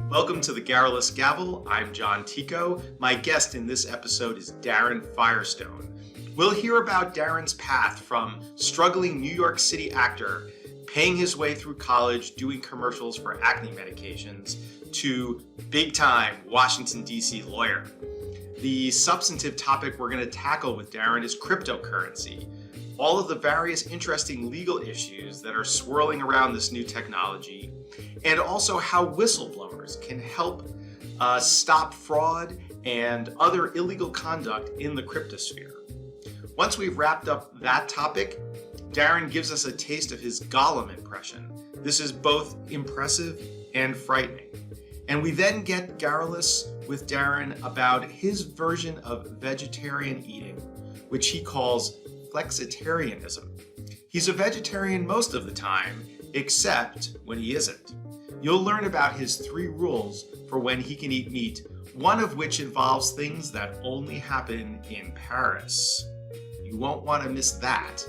Welcome to the Garrulous Gavel. I'm John Tico. My guest in this episode is Daren Firestone. We'll hear about Daren's path from struggling New York City actor, paying his way through college, doing commercials for acne medications, to big-time Washington, D.C. lawyer. The substantive topic we're going to tackle with Daren is cryptocurrency, all of the various interesting legal issues that are swirling around this new technology, and also how whistleblowers can help stop fraud and other illegal conduct in the cryptosphere. Once we've wrapped up that topic, Daren gives us a taste of his Golem impression. This is both impressive and frightening. And we then get garrulous with Daren about his version of vegetarian eating, which he calls Flexitarianism. He's a vegetarian most of the time, except when he isn't. You'll learn about his 3 rules for when he can eat meat, one of which involves things that only happen in Paris. You won't want to miss that.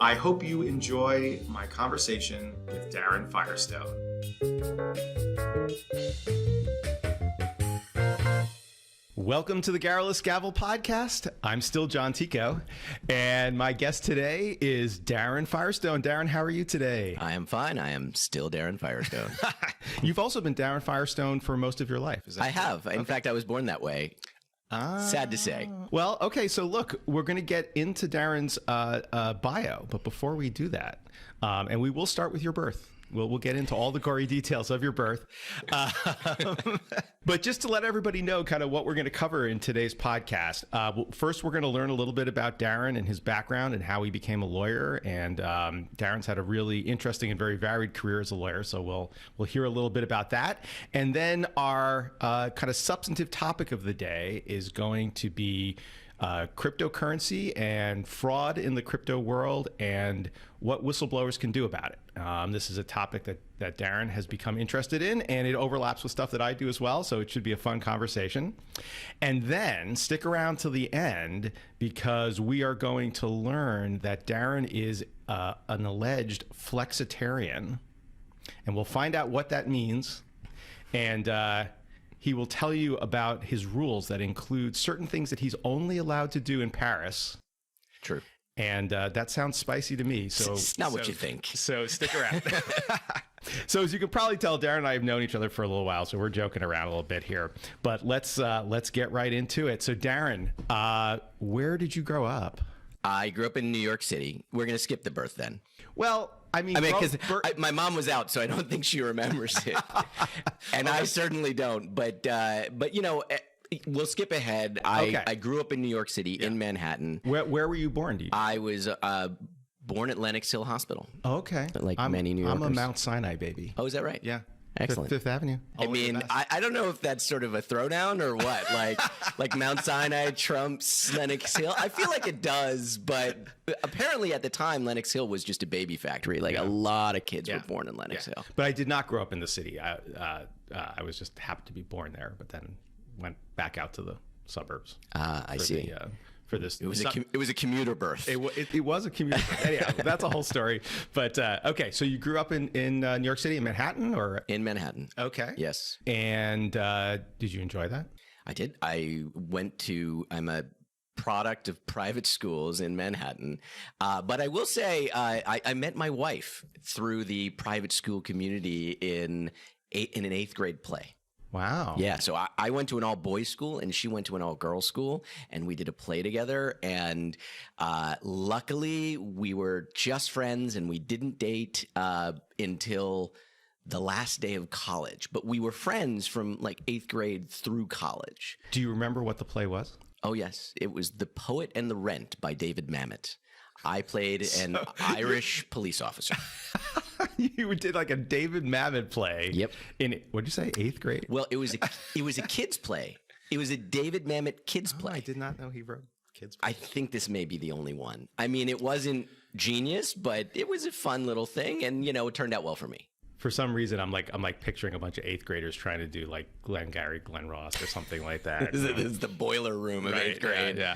I hope you enjoy my conversation with Daren Firestone. Welcome to the Garrulous Gavel podcast. I'm still John Tico, and my guest today is Daren Firestone. Daren, how are you today? I am fine. I am still Daren Firestone. You've also been Daren Firestone for most of your life. Is that I have. In fact, I was born that way. Sad to say. Well, okay, so look, we're going to get into Daren's bio, but before we do that, and we will start with your birth. We'll get into all the gory details of your birth. But just to let everybody know kind of what we're going to cover in today's podcast. First, we're going to learn a little bit about Daren and his background and how he became a lawyer. And Daren's had a really interesting and very varied career as a lawyer. So we'll hear a little bit about that. And then our kind of substantive topic of the day is going to be cryptocurrency and fraud in the crypto world and what whistleblowers can do about it. This is a topic that Daren has become interested in, and it overlaps with stuff that I do as well, so it should be a fun conversation. And then stick around to the end, because we are going to learn that Daren is an alleged flexitarian, and we'll find out what that means. And he will tell you about his rules that include certain things that he's only allowed to do in Paris. True. And that sounds spicy to me. So it's not what you think. So stick around. So as you can probably tell, Daren and I have known each other for a little while, so we're joking around a little bit here. But let's get right into it. So Daren, where did you grow up? I grew up in New York City. We're going to skip the birth then. Well, I mean, because my mom was out, so I don't think she remembers it, and I certainly don't. But you know, we'll skip ahead. I grew up in New York City, in Manhattan. Where were you born? I was born at Lenox Hill Hospital. Okay, like many New Yorkers. I'm a Mount Sinai baby. Oh, is that right? Yeah. Excellent. Fifth Avenue. I mean, I don't know if that's sort of a throwdown or what. Like Mount Sinai trumps Lenox Hill. I feel like it does, but apparently at the time, Lenox Hill was just a baby factory. Like a lot of kids were born in Lenox Hill. But I did not grow up in the city. I was just happened to be born there, but then went back out to the suburbs. I see. For this, it was a commuter birth. It was a commuter birth. Anyhow, that's a whole story. But okay, so you grew up in New York City, in Manhattan, or in Manhattan? Okay, yes. And did you enjoy that? I did. I'm a product of private schools in Manhattan, but I will say I met my wife through the private school community in an 8th grade play. Wow. Yeah. So I went to an all boys school and she went to an all girls school, and we did a play together. And luckily we were just friends and we didn't date until the last day of college. But we were friends from like 8th grade through college. Do you remember what the play was? Oh, yes. It was The Poet and the Rent by David Mamet. I played an Irish police officer. You did like a David Mamet play. Yep. In, what'd you say, 8th grade? Well, it was a kids play. It was a David Mamet kids play. I did not know he wrote kids play. I think this may be the only one. I mean, it wasn't genius, but it was a fun little thing, and it turned out well for me. For some reason, I'm like picturing a bunch of 8th graders trying to do like Glengarry Glen Ross or something like that. This is the boiler room of 8th grade. Yeah.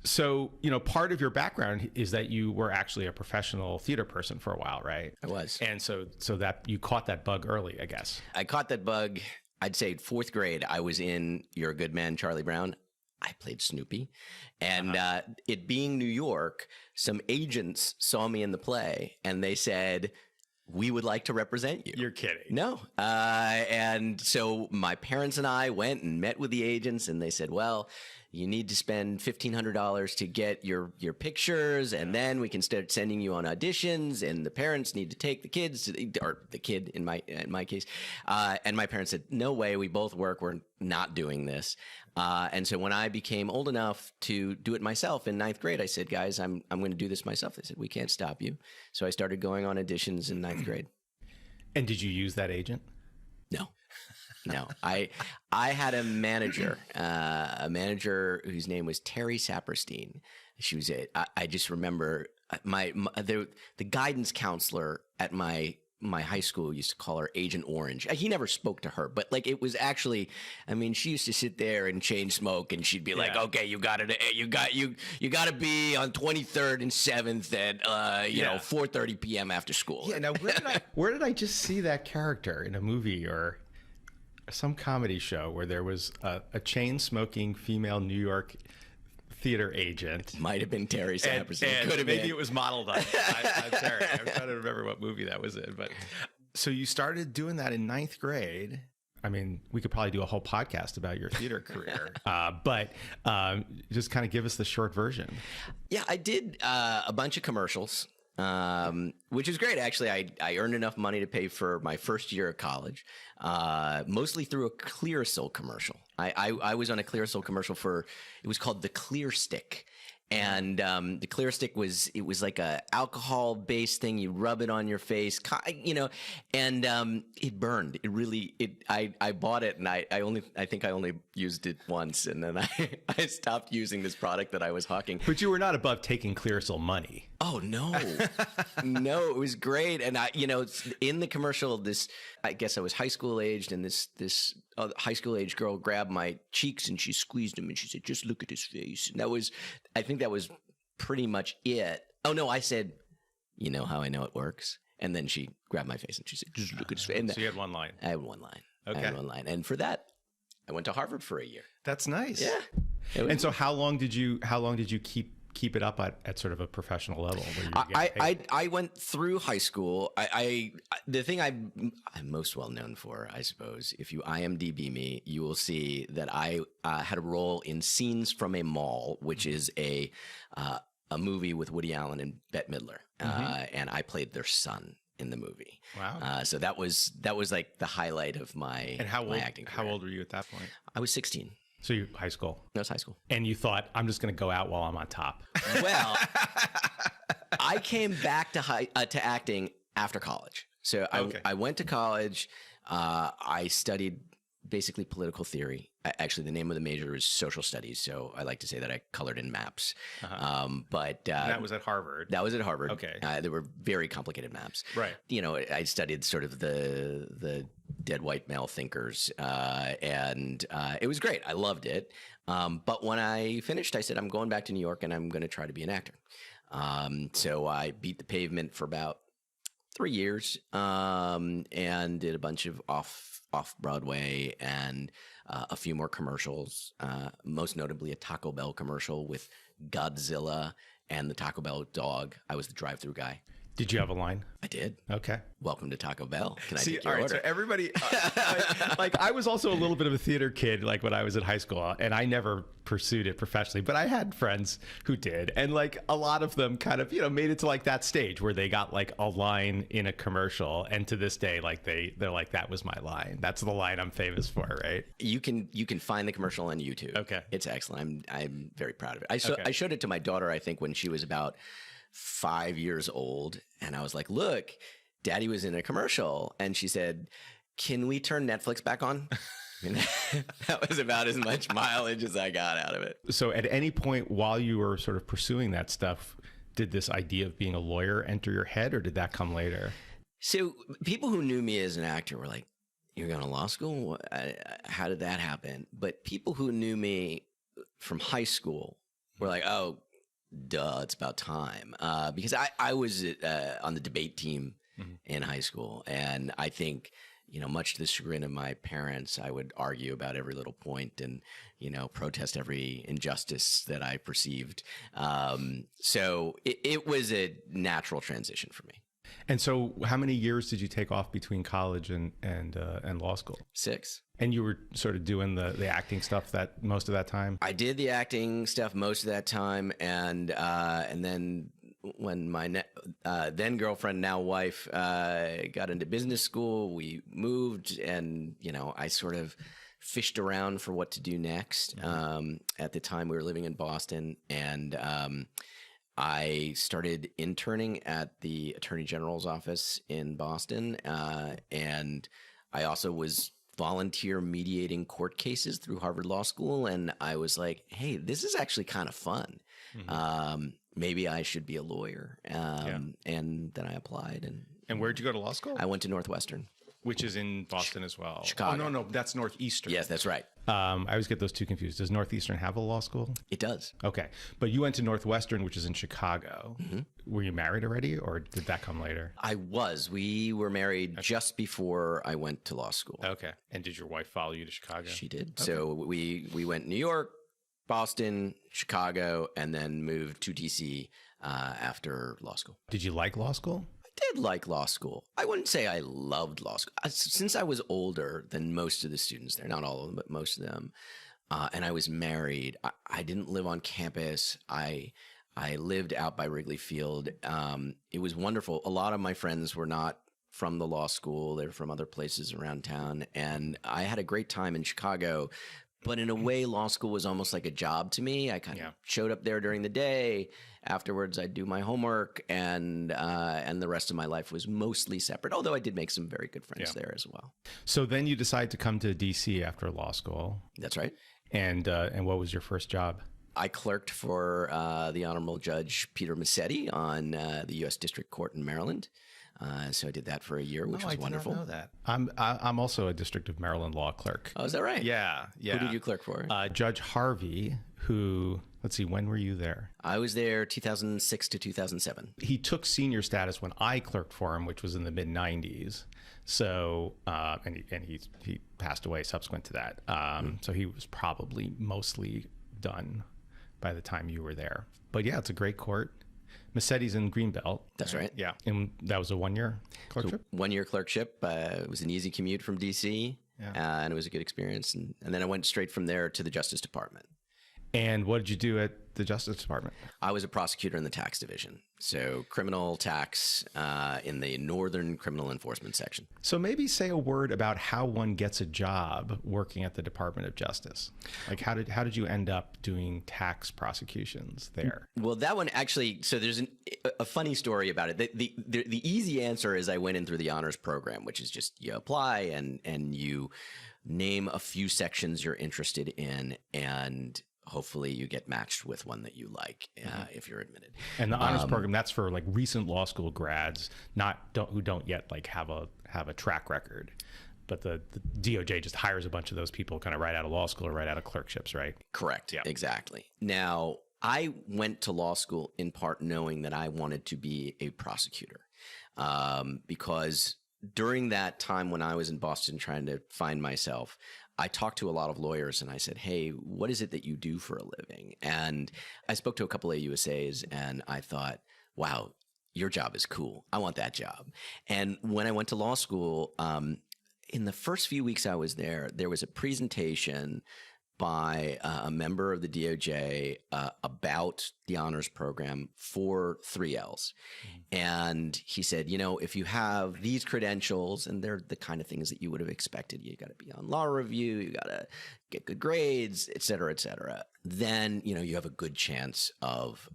So, part of your background is that you were actually a professional theater person for a while, right? I was. And so that you caught that bug early, I guess. I caught that bug, I'd say 4th grade. I was in You're a Good Man, Charlie Brown. I played Snoopy. And it being New York, some agents saw me in the play and they said, we would like to represent you. You're kidding. No. And so my parents and I went and met with the agents and they said, well, you need to spend $1,500 to get your pictures, and then we can start sending you on auditions. And the parents need to take the kids, or the kid in my case. And my parents said, "No way. We both work. We're not doing this." And so when I became old enough to do it myself in 9th grade, I said, "Guys, I'm going to do this myself." They said, "We can't stop you." So I started going on auditions in 9th grade. And did you use that agent? No. No, I had a manager whose name was Terry Saperstein. She was I just remember the guidance counselor at my high school used to call her Agent Orange. He never spoke to her, but like it was actually, I mean, she used to sit there and chain smoke, and she'd be like, "Okay, you got to be on 23rd and 7th at 4:30 p.m. after school." Yeah. Now, where did I just see that character in a movie or some comedy show where there was a chain-smoking female New York theater agent? Might have been Terry Saperstein. Could have been. Maybe it was modeled on Terry. I'm trying to remember what movie that was in. But so you started doing that in 9th grade. I mean, we could probably do a whole podcast about your theater career, but just kind of give us the short version. Yeah, I did a bunch of commercials. Which is great. Actually, I earned enough money to pay for my first year of college, mostly through a Clearasil commercial. I was on a Clearasil commercial it was called the Clear Stick. And the Clear Stick was like a alcohol based thing. You rub it on your face, and it burned. I bought it, and I think I only used it once, and then I stopped using this product that I was hawking. But you were not above taking Clearasil money. Oh no, no, it was great. And in the commercial, I guess I was high school aged, and this high school age girl grabbed my cheeks and she squeezed them and she said, "Just look at his face." And I think that was pretty much it. Oh no, I said, "You know how I know it works?" And then she grabbed my face and she said, "Just look at his face." And so you had one line. I had one line. Okay. I had one line. And for that, I went to Harvard for a year. That's nice. Yeah. And so how long did you keep it up at sort of a professional level? Where I went through high school. The thing I'm most well known for, I suppose, if you IMDb me, you will see that I had a role in Scenes from a Mall, which is a movie with Woody Allen and Bette Midler, and I played their son in the movie. Wow! So that was like the highlight of my my acting career. How old were you at that point? I was 16. So you high school? No, it's high school. And you thought, I'm just going to go out while I'm on top. Well, I came back to acting after college. So I went to college. I studied basically political theory. Actually, the name of the major is social studies. So I like to say that I colored in maps. But that was at Harvard. That was at Harvard. Okay. They were very complicated maps. Right. I studied sort of the dead white male thinkers, and it was great. I loved it. But when I finished, I said, I'm going back to New York and I'm going to try to be an actor. So I beat the pavement for about 3 years, and did a bunch of off Broadway and a few more commercials, most notably a Taco Bell commercial with Godzilla and the Taco Bell dog. I was the drive-through guy. Did you have a line? I did. Okay. Welcome to Taco Bell. Can I See, take your all right, order? so everybody, I was also a little bit of a theater kid, like when I was in high school, and I never pursued it professionally, but I had friends who did. And like a lot of them kind of, made it to like that stage where they got like a line in a commercial. And to this day, like they're like, that was my line. That's the line I'm famous for, right? You can find the commercial on YouTube. Okay. It's excellent. I'm very proud of it. I showed it to my daughter, I think, when she was about 5 years old, and I was like, "Look, Daddy was in a commercial," and she said, "Can we turn Netflix back on?" And that was about as much mileage as I got out of it. So at any point while you were sort of pursuing that stuff, did this idea of being a lawyer enter your head, or did that come later? So people who knew me as an actor were like, "You're going to law school? How did that happen?" But people who knew me from high school were like, "Oh, duh, it's about time. Because I was on the debate team in high school, and I think, much to the chagrin of my parents, I would argue about every little point and, protest every injustice that I perceived. So it was a natural transition for me. And so how many years did you take off between college and law school? 6. And you were sort of doing the acting stuff that most of that time? I did the acting stuff most of that time, and then when my then girlfriend, now wife, got into business school, we moved, and I sort of fished around for what to do next. At the time, we were living in Boston, and I started interning at the Attorney General's office in Boston, and I also was volunteer mediating court cases through Harvard Law School, and I was like, hey, this is actually kind of fun. Maybe I should be a lawyer. And then I applied. And where'd you go to law school? I went to Northwestern. Which is in Boston as well. Chicago. Oh, no, that's Northeastern. Yes, that's right. I always get those two confused. Does Northeastern have a law school? It does. Okay. But you went to Northwestern, which is in Chicago. Were you married already, or did that come later? I was. We were married just before I went to law school. Okay. And did your wife follow you to Chicago? She did. Okay. So we went New York, Boston, Chicago, and then moved to DC after law school. Did you like law school? I did like law school. I wouldn't say I loved law school. Since I was older than most of the students there, not all of them, but most of them, and I was married, I didn't live on campus. I lived out by Wrigley Field. It was wonderful. A lot of my friends were not from the law school. They were from other places around town. And I had a great time in Chicago. But in a way, law school was almost like a job to me. I kind of showed up there during the day. Afterwards, I'd do my homework, and the rest of my life was mostly separate, although I did make some very good friends there as well. So then you decided to come to DC after law school. That's right. And what was your first job? I clerked for the Honorable Judge Peter Massetti on the U.S. District Court in Maryland. So I did that for a year, which was wonderful. I did not know that. I'm also a District of Maryland law clerk. Oh, is that right? Yeah. Who did you clerk for? Judge Harvey, who, let's see, when were you there? I was there 2006 to 2007. He took senior status when I clerked for him, which was in the mid 90s. So, and he passed away subsequent to that. So he was probably mostly done by the time you were there. But yeah, it's a great court. Massetti's in Greenbelt. That's right. Yeah. And that was a 1-year clerkship? So 1-year clerkship. It was an easy commute from D.C., and it was a good experience. And then I went straight from there to the Justice Department. And what did you do at the Justice Department? I was a prosecutor in the tax division. So criminal tax in the Northern Criminal Enforcement Section. So maybe say a word about how one gets a job working at the Department of Justice. Like how did you end up doing tax prosecutions there? Well, that one actually, so there's a funny story about it. The easy answer is I went in through the honors program, which is just you apply and you name a few sections you're interested in, and hopefully you get matched with one that you like if you're admitted. And the honors program, that's for like recent law school grads, who don't yet like have a track record. But the DOJ just hires a bunch of those people kind of right out of law school or right out of clerkships, right? Correct. Yeah. Exactly. Now, I went to law school in part knowing that I wanted to be a prosecutor because during that time when I was in Boston trying to find myself, I talked to a lot of lawyers and I said, hey, what is it that you do for a living? And I spoke to a couple of AUSAs and I thought, wow, your job is cool. I want that job. And when I went to law school, in the first few weeks I was there, there was a presentation by a member of the DOJ about the honors program for 3Ls. And he said, if you have these credentials, and they're the kind of things that you would have expected, you got to be on law review, you got to get good grades, et cetera, then, you have a good chance of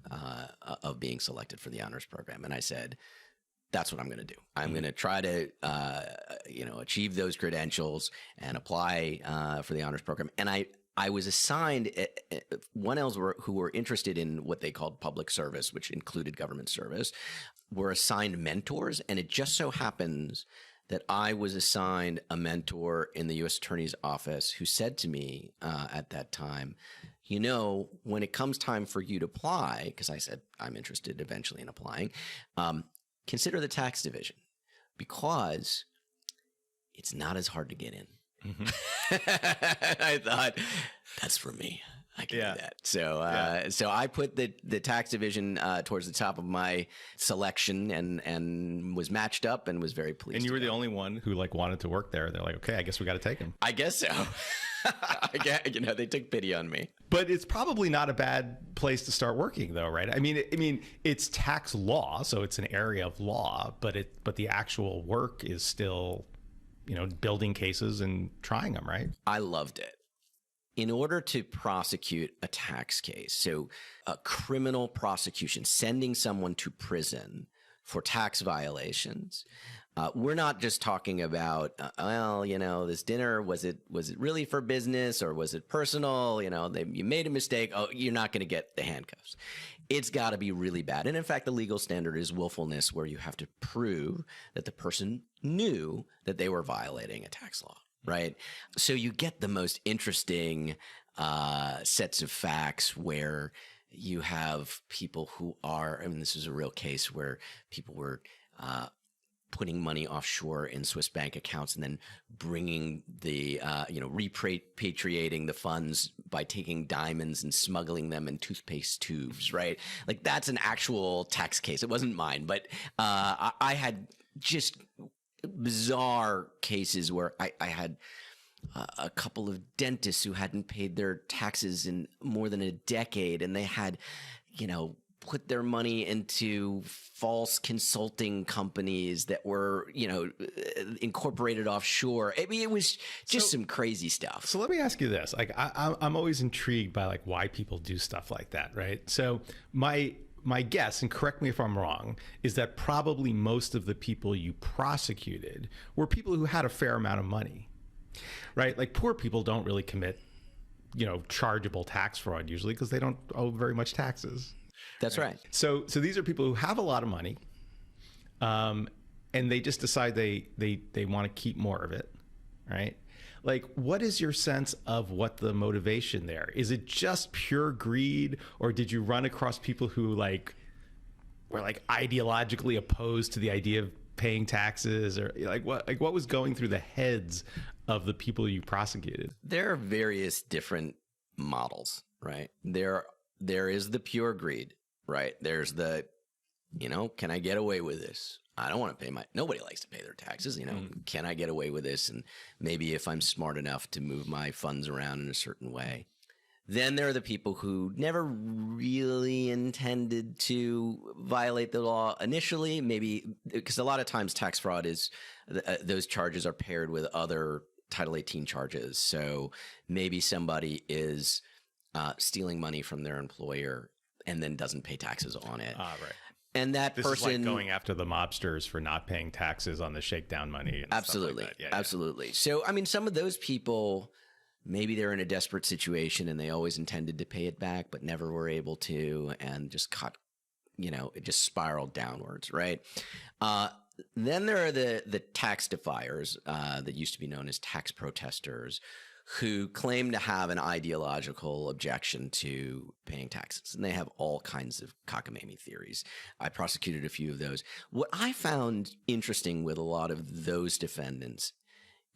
being selected for the honors program. And I said, that's what I'm going to do. I'm going to try to, achieve those credentials and apply for the honors program. And I was assigned 1Ls who were interested in what they called public service, which included government service, were assigned mentors. And it just so happens that I was assigned a mentor in the U.S. Attorney's office who said to me at that time, when it comes time for you to apply, because I said I'm interested eventually in applying, consider the tax division, because it's not as hard to get in. I thought, that's for me. I can do that. So I put the tax division towards the top of my selection, and was matched up and was very pleased. And you were the only one who wanted to work there. They're like, okay, I guess we got to take him. I guess so. They took pity on me. But it's probably not a bad place to start working, though, right? I mean, it's tax law, so it's an area of law, but the actual work is still, building cases and trying them, right? I loved it. In order to prosecute a tax case, so a criminal prosecution, sending someone to prison for tax violations, we're not just talking about, this dinner, was it really for business or was it personal? You made a mistake. Oh, you're not going to get the handcuffs. It's got to be really bad. And in fact, the legal standard is willfulness, where you have to prove that the person knew that they were violating a tax law. Right. So you get the most interesting sets of facts where you have people who are, this is a real case where people were putting money offshore in Swiss bank accounts and then bringing repatriating the funds by taking diamonds and smuggling them in toothpaste tubes. Right. That's an actual tax case. It wasn't mine, but I had just bizarre cases where I had a couple of dentists who hadn't paid their taxes in more than a decade, and they had, put their money into false consulting companies that were, incorporated offshore. I mean, it was just some crazy stuff. So let me ask you this. I'm always intrigued by why people do stuff like that, right? So my guess, and correct me if I'm wrong, is that probably most of the people you prosecuted were people who had a fair amount of money, right? Poor people don't really commit, chargeable tax fraud usually because they don't owe very much taxes. That's right. So these are people who have a lot of money, and they just decide they want to keep more of it, right? What is your sense of what the motivation there? Is it just pure greed, or did you run across people who were ideologically opposed to the idea of paying taxes, or what was going through the heads of the people you prosecuted? There are various different models, right? There is the pure greed, right? There's the, can I get away with this? I don't want to pay nobody likes to pay their taxes, Can I get away with this? And maybe if I'm smart enough to move my funds around in a certain way. Then there are the people who never really intended to violate the law initially, maybe because a lot of times tax fraud is, those charges are paired with other Title 18 charges. So maybe somebody is stealing money from their employer and then doesn't pay taxes on it. Right. And that this person is going after the mobsters for not paying taxes on the shakedown money. And absolutely. Stuff like that. Absolutely. So, some of those people, maybe they're in a desperate situation and they always intended to pay it back, but never were able to, and just caught, it just spiraled downwards. Right. Then there are the tax defiers that used to be known as tax protesters, who claim to have an ideological objection to paying taxes. And they have all kinds of cockamamie theories. I prosecuted a few of those. What I found interesting with a lot of those defendants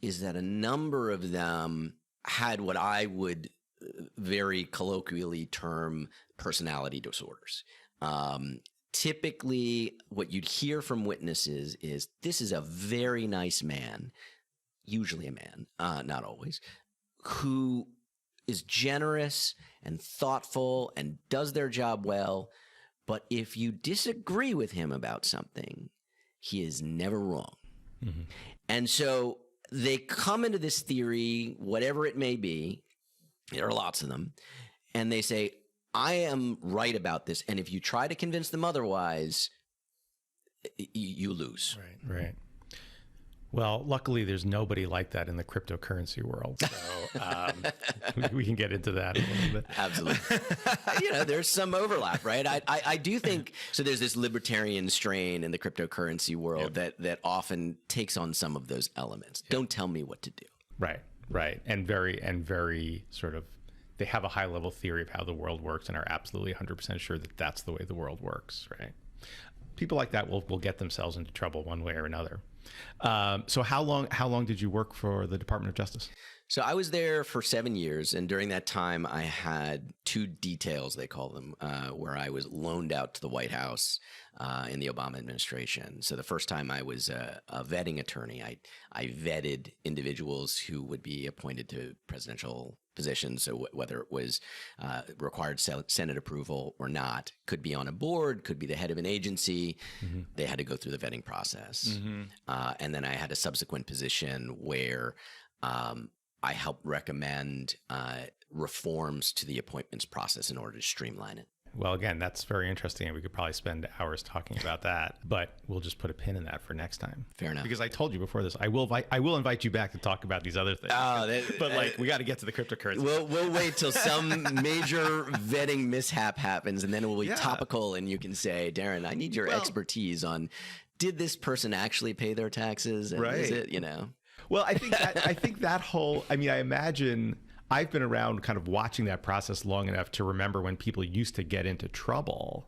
is that a number of them had what I would very colloquially term personality disorders. Typically, what you'd hear from witnesses is, this is a very nice man, usually a man, not always, who is generous and thoughtful and does their job well. But if you disagree with him about something, he is never wrong. Mm-hmm. And so they come into this theory, whatever it may be, there are lots of them, and they say, I am right about this. And if you try to convince them otherwise, you lose. Right. Well, luckily, there's nobody like that in the cryptocurrency world. So we can get into that a little bit. Absolutely. There's some overlap, right? I do think so. There's this libertarian strain in the cryptocurrency world that often takes on some of those elements. Don't tell me what to do. Right. And very sort of they have a high level theory of how the world works and are absolutely 100% sure that that's the way the world works, right? People like that will get themselves into trouble one way or another. So how long did you work for the Department of Justice? So I was there for 7 years, and during that time, I had 2 details, they call them, where I was loaned out to the White House in the Obama administration. So the first time I was a vetting attorney. I vetted individuals who would be appointed to presidential positions. So whether it was required Senate approval or not, could be on a board, could be the head of an agency. They had to go through the vetting process. And then I had a subsequent position where I helped recommend reforms to the appointments process in order to streamline it. Well, again, that's very interesting, and we could probably spend hours talking about that, but we'll just put a pin in that for next time. Fair enough. Because I told you before this, I will invite you back to talk about these other things. But like, we got to get to the cryptocurrency. We'll wait till some major vetting mishap happens, and then it will be topical, and you can say, Daren, I need your expertise on, did this person actually pay their taxes? And is it, Well, I think that whole, I imagine I've been around kind of watching that process long enough to remember when people used to get into trouble.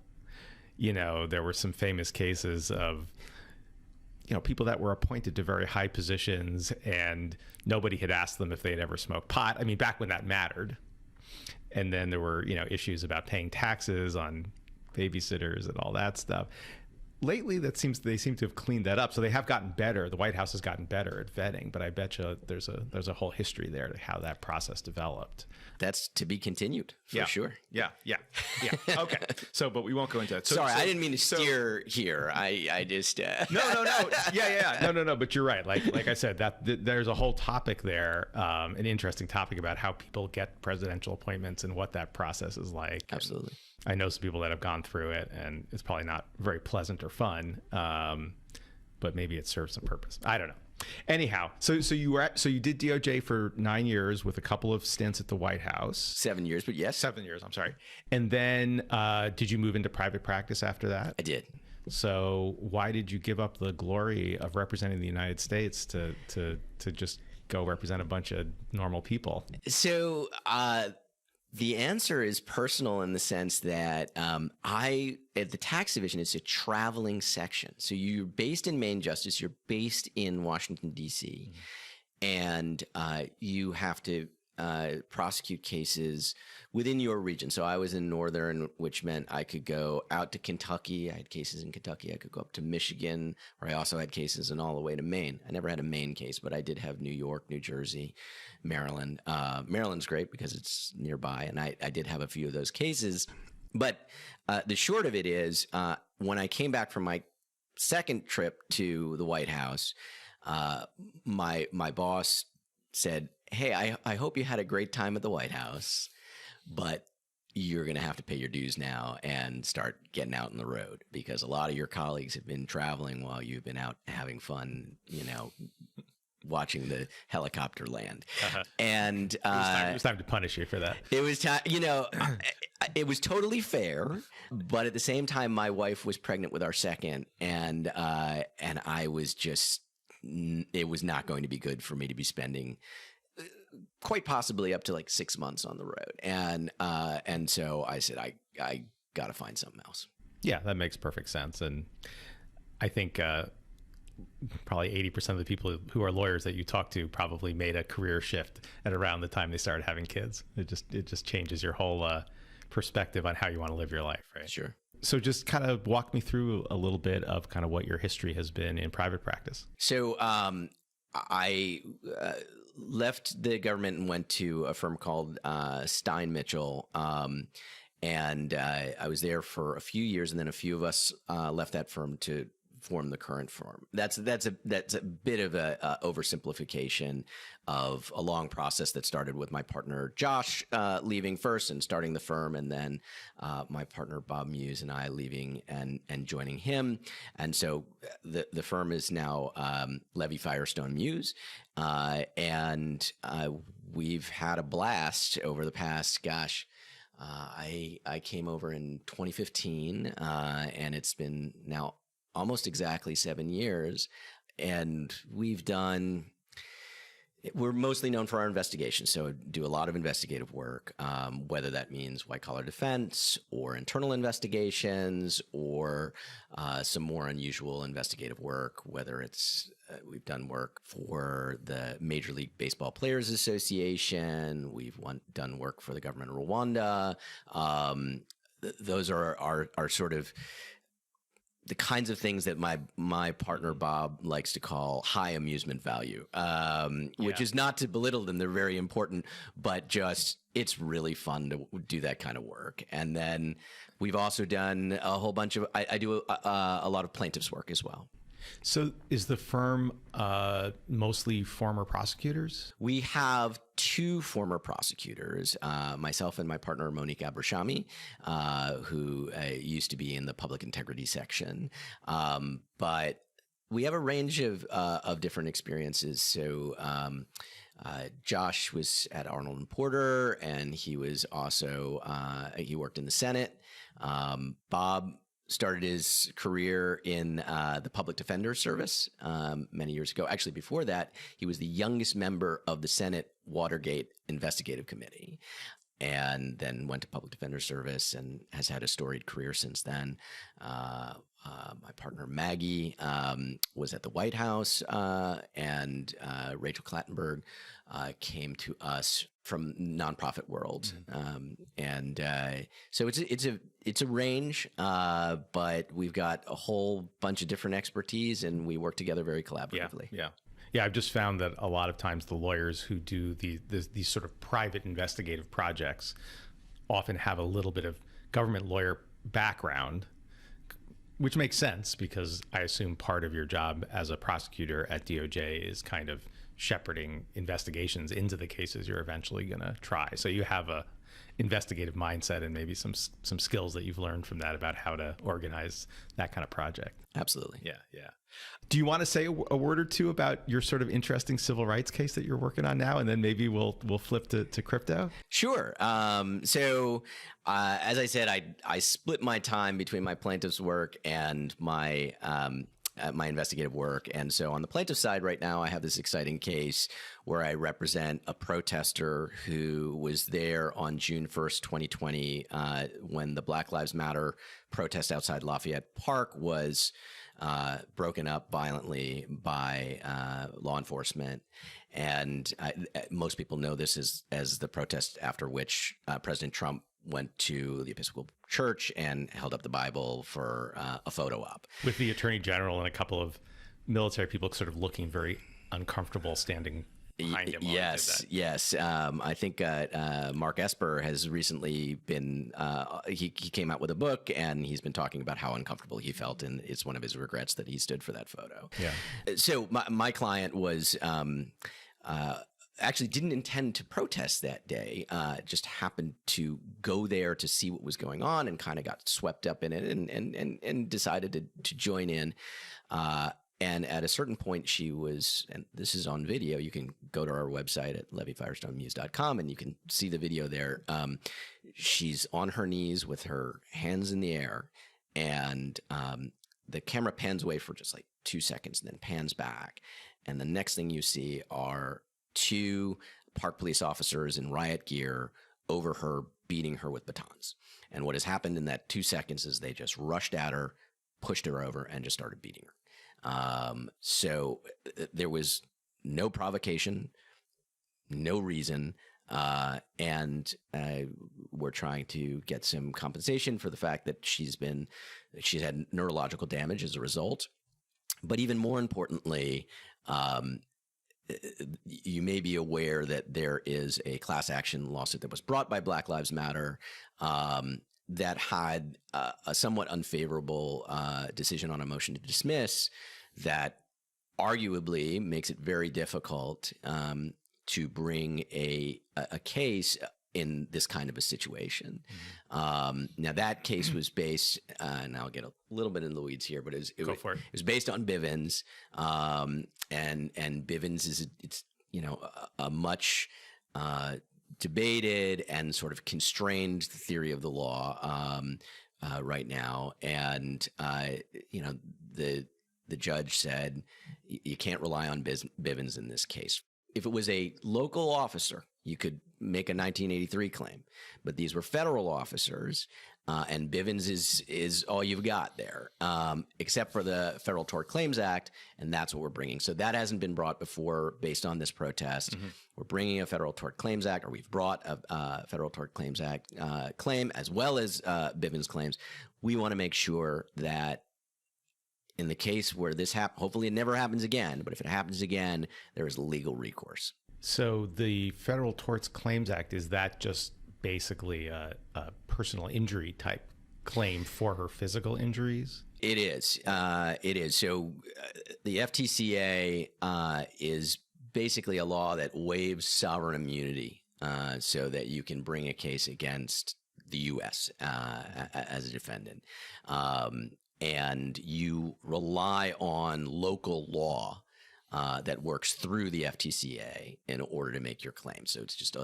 There were some famous cases of, people that were appointed to very high positions and nobody had asked them if they had ever smoked pot. Back when that mattered. And then there were, issues about paying taxes on babysitters and all that stuff. Lately, they seem to have cleaned that up. So they have gotten better. The White House has gotten better at vetting, but I bet you there's a whole history there to how that process developed. That's to be continued, for sure. Yeah. Okay. But we won't go into that. Sorry, I didn't mean to steer here. I just No. Yeah. No. But you're right. Like I said, there's a whole topic there, an interesting topic about how people get presidential appointments and what that process is like. Absolutely. I know some people that have gone through it, and it's probably not very pleasant or fun, but maybe it serves some purpose. I don't know. Anyhow, so you did DOJ for 9 years with a couple of stints at the White House. 7 years, but yes. 7 years, I'm sorry. And then did you move into private practice after that? I did. So why did you give up the glory of representing the United States to just go represent a bunch of normal people? So the answer is personal in the sense that at the tax division, it's a traveling section. So you're based in Main Justice, you're based in Washington, D.C., and you have to prosecute cases within your region. So I was in Northern, which meant I could go out to Kentucky. I had cases in Kentucky. I could go up to Michigan, where I also had cases, and all the way to Maine. I never had a Maine case, but I did have New York, New Jersey, Maryland. Maryland's great because it's nearby, and I did have a few of those cases. But the short of it is, when I came back from my second trip to the White House, my boss said, "Hey, I hope you had a great time at the White House, but you're going to have to pay your dues now and start getting out on the road, because a lot of your colleagues have been traveling while you've been out having fun, watching the helicopter land." And it was time to punish you for that. It was time, it was totally fair, but at the same time, my wife was pregnant with our second, and I was just, it was not going to be good for me to be spending quite possibly up to like 6 months on the road. And so I said, I got to find something else. Yeah, that makes perfect sense. And I think probably 80% of the people who are lawyers that you talk to probably made a career shift at around the time they started having kids. It just changes your whole perspective on how you want to live your life, right? Sure. So just kind of walk me through a little bit of kind of what your history has been in private practice. So I left the government and went to a firm called Stein Mitchell. And I was there for a few years, and then a few of us left that firm to form the current firm. That's a bit of a oversimplification of a long process that started with my partner Josh leaving first and starting the firm, and then my partner Bob Muse and I leaving and joining him. And so the firm is now Levy Firestone Muse, and we've had a blast over the past, I came over in 2015, and it's been now almost exactly 7 years, and we've done We're mostly known for our investigations, so do a lot of investigative work, whether that means white-collar defense or internal investigations or some more unusual investigative work, whether it's we've done work for the Major League Baseball Players Association, we've done work for the government of Rwanda. Those are sort of the kinds of things that my partner Bob likes to call high amusement value, which is not to belittle them. They're very important, but just it's really fun to do that kind of work. And then we've also done a whole bunch of, I do a lot of plaintiffs work as well. So is the firm mostly former prosecutors? We have two former prosecutors, myself and my partner, Monique Abrashami, who used to be in the public integrity section. But we have a range of different experiences. So Josh was at Arnold and Porter, and he was also, he worked in the Senate. Bob started his career in the Public Defender Service many years ago. Actually, before that, he was the youngest member of the Senate Watergate Investigative Committee, and then went to Public Defender Service and has had a storied career since then. My partner Maggie was at the White House, and Rachel Clattenburg came to us from nonprofit world, so it's a range, but we've got a whole bunch of different expertise, and we work together very collaboratively. Yeah, I've just found that a lot of times the lawyers who do these sort of private investigative projects often have a little bit of government lawyer background, which makes sense because I assume part of your job as a prosecutor at DOJ is kind of shepherding investigations into the cases you're eventually going to try. So you have a investigative mindset and maybe some skills that you've learned from that about how to organize that kind of project. Absolutely. Yeah. Do you want to say a word or two about your sort of interesting civil rights case that you're working on now, and then maybe we'll flip to crypto? Sure. So as I said, I split my time between my plaintiff's work and my investigative work. And so on the plaintiff side right now, I have this exciting case where I represent a protester who was there on June 1st, 2020, when the Black Lives Matter protest outside Lafayette Park was broken up violently by law enforcement. And most people know this as the protest after which President Trump went to the Episcopal Church and held up the Bible for a photo op. With the Attorney General and a couple of military people sort of looking very uncomfortable standing behind him. Yes. I think Mark Esper has recently been, he came out with a book and he's been talking about how uncomfortable he felt, and it's one of his regrets that he stood for that photo. Yeah. So my client was actually didn't intend to protest that day, just happened to go there to see what was going on and kind of got swept up in it and decided to join in. And at a certain point she was, and this is on video, you can go to our website at levyfirestonemuse.com and you can see the video there. She's on her knees with her hands in the air, and the camera pans away for just like 2 seconds and then pans back. And the next thing you see are two park police officers in riot gear over her, beating her with batons. And what has happened in that 2 seconds is they just rushed at her, pushed her over, and just started beating her. So there was no provocation, no reason, and we're trying to get some compensation for the fact that she's had neurological damage as a result. But even more importantly, you may be aware that there is a class action lawsuit that was brought by Black Lives Matter that had a somewhat unfavorable decision on a motion to dismiss that arguably makes it very difficult to bring a case in this kind of a situation. Now that case was based, and I'll get a little bit in the weeds here, but it was based on Bivens, and Bivens it's a much debated and sort of constrained theory of the law right now, and the judge said you can't rely on Bivens in this case. if it was a local officer, you could make a 1983 claim, but these were federal officers, and Bivens is all you've got there, except for the Federal Tort Claims Act, and that's what we're bringing. So that hasn't been brought before based on this protest. We're bringing a Federal Tort Claims Act, or we've brought a Federal Tort Claims Act claim as well as Bivens claims. We want to make sure that in the case where this hopefully it never happens again, but if it happens again, there is legal recourse. So the Federal Tort Claims Act, is that just basically a personal injury type claim for her physical injuries? It is. It is. So the FTCA is basically a law that waives sovereign immunity so that you can bring a case against the U.S. As a defendant. And you rely on local law that works through the FTCA in order to make your claim. So it's just